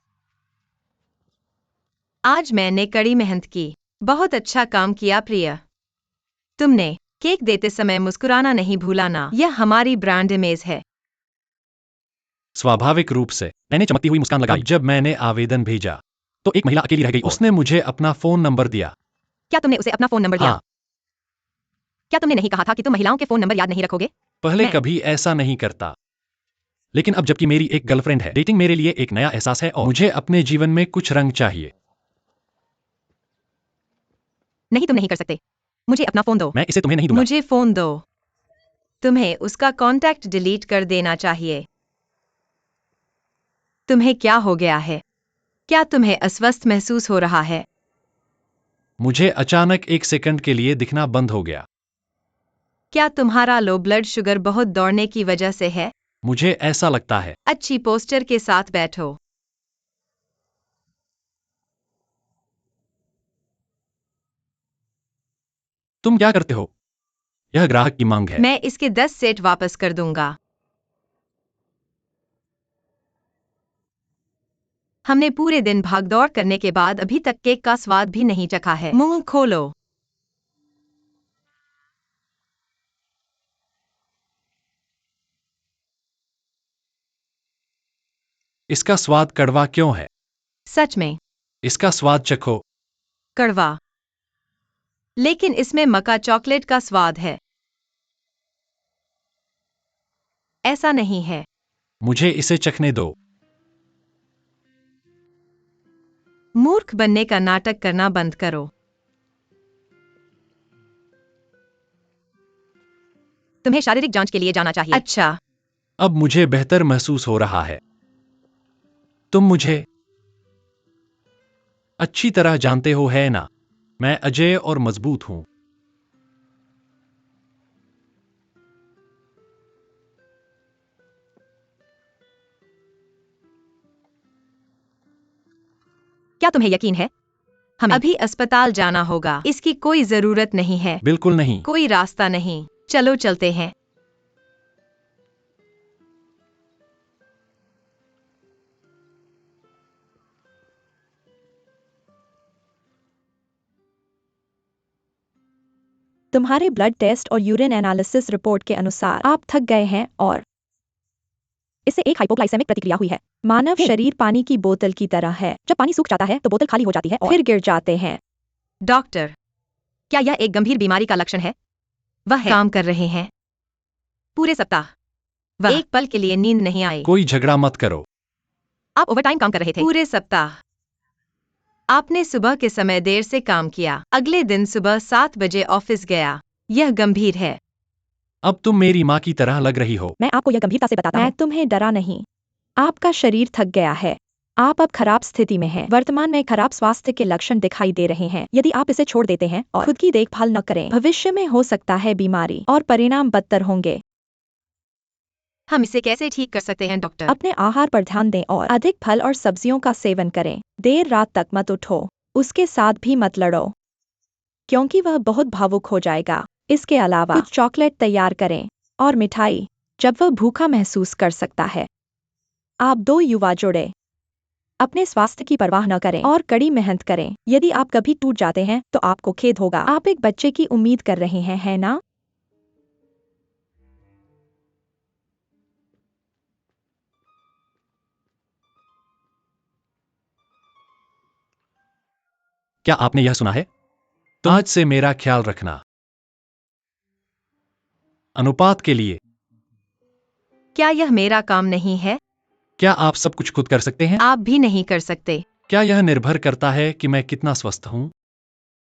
A: आज मैंने कड़ी मेहनत की। बहुत अच्छा काम किया प्रिय। तुमने केक देते समय मुस्कुराना नहीं भूलाना। यह हमारी ब्रांड इमेज है।
B: स्वाभाविक रूप से मैंने चमकती हुई मुस्कान लगाई। जब मैंने आवेदन भेजा तो एक महिला अकेली रह गई। उसने मुझे अपना फोन नंबर दिया।
A: क्या तुमने उसे अपना फोन नंबर दिया?
B: हाँ।
A: क्या तुमने नहीं कहा था कि तुम महिलाओं के फोन नंबर याद नहीं रखोगे?
B: पहले
A: मैं-
B: कभी ऐसा नहीं करता, लेकिन अब जबकि मेरी एक गर्लफ्रेंड है, डेटिंग मेरे लिए एक नया एहसास है और मुझे अपने जीवन में कुछ रंग चाहिए।
A: नहीं, तुम नहीं कर सकते। मुझे अपना फोन दो।
B: मैं इसे तुम्हें नहीं दूंगा।
A: मुझे फोन दो। तुम्हें उसका कांटेक्ट डिलीट कर देना चाहिए। तुम्हें क्या हो गया है? क्या तुम्हें अस्वस्थ महसूस हो रहा है?
B: मुझे अचानक 1 सेकंड के लिए दिखना बंद हो गया।
A: क्या तुम्हारा लो ब्लड शुगर बहुत दौड़ने की वजह से है?
B: मुझे ऐसा लगता है।
A: अच्छी पोस्टर के साथ बैठो।
B: तुम क्या करते हो? यह ग्राहक की मांग है।
A: मैं इसके 10 सेट वापस कर दूंगा। हमने पूरे दिन भागदौड़ करने के बाद अभी तक केक का स्वाद भी नहीं चखा है। मुंह खोलो।
B: इसका स्वाद कड़वा क्यों है?
A: सच में
B: इसका स्वाद चखो।
A: कड़वा, लेकिन इसमें मक्का चॉकलेट का स्वाद है। ऐसा नहीं है।
B: मुझे इसे चखने दो।
A: मूर्ख बनने का नाटक करना बंद करो। तुम्हें शारीरिक जांच के लिए जाना चाहिए। अच्छा,
B: अब मुझे बेहतर महसूस हो रहा है। तुम मुझे अच्छी तरह जानते हो, है ना? मैं अजेय और मजबूत हूं।
A: क्या तुम्हें यकीन है? हमें अभी अस्पताल जाना होगा। इसकी कोई जरूरत नहीं है।
B: बिल्कुल नहीं।
A: कोई रास्ता नहीं। चलो चलते हैं।
C: तुम्हारे ब्लड टेस्ट और यूरिन एनालिसिस रिपोर्ट के अनुसार आप थक गए हैं और इससे एक हाइपोग्लाइसेमिक प्रतिक्रिया हुई है। मानव शरीर पानी की बोतल की तरह है। जब पानी सूख जाता है तो बोतल खाली हो जाती है और फिर गिर जाते हैं।
A: डॉक्टर, क्या यह एक गंभीर बीमारी का लक्षण है? वह काम कर रहे हैं पूरे सप्ताह। वह एक पल के लिए नींद नहीं आई।
B: कोई झगड़ा मत करो।
A: आप ओवरटाइम काम कर रहे थे पूरे सप्ताह। आपने सुबह के समय देर से काम किया। अगले दिन सुबह 7 बजे ऑफिस गया। यह गंभीर है।
B: अब तुम मेरी माँ की तरह लग रही हो।
C: मैं आपको यह गंभीरता से बताता हूँ। मैं तुम्हें डरा नहीं। आपका शरीर थक गया है। आप अब खराब स्थिति में हैं। वर्तमान में खराब स्वास्थ्य के लक्षण दिखाई दे रहे हैं। यदि आप इसे छोड़ देते हैं और खुद की देखभाल न करें, भविष्य में हो सकता है बीमारी और परिणाम बदतर होंगे।
A: हम इसे कैसे ठीक कर सकते हैं डॉक्टर?
C: अपने आहार पर ध्यान दें और अधिक फल और सब्जियों का सेवन करें। देर रात तक मत उठो। उसके साथ भी मत लड़ो, क्योंकि वह बहुत भावुक हो जाएगा। इसके अलावा कुछ चॉकलेट तैयार करें और मिठाई जब वह भूखा महसूस कर सकता है। आप दो युवा जोड़े अपने स्वास्थ्य की परवाह न करें और कड़ी मेहनत करें। यदि आप कभी टूट जाते हैं तो आपको खेद होगा। आप एक बच्चे की उम्मीद कर रहे हैं, है ना?
B: क्या आपने यह सुना है? तुम आज से मेरा ख्याल रखना। अनुपात के लिए।
A: क्या यह मेरा काम नहीं है?
B: क्या आप सब कुछ खुद कर सकते हैं?
A: आप भी नहीं कर सकते।
B: क्या यह निर्भर करता है कि मैं कितना स्वस्थ हूं?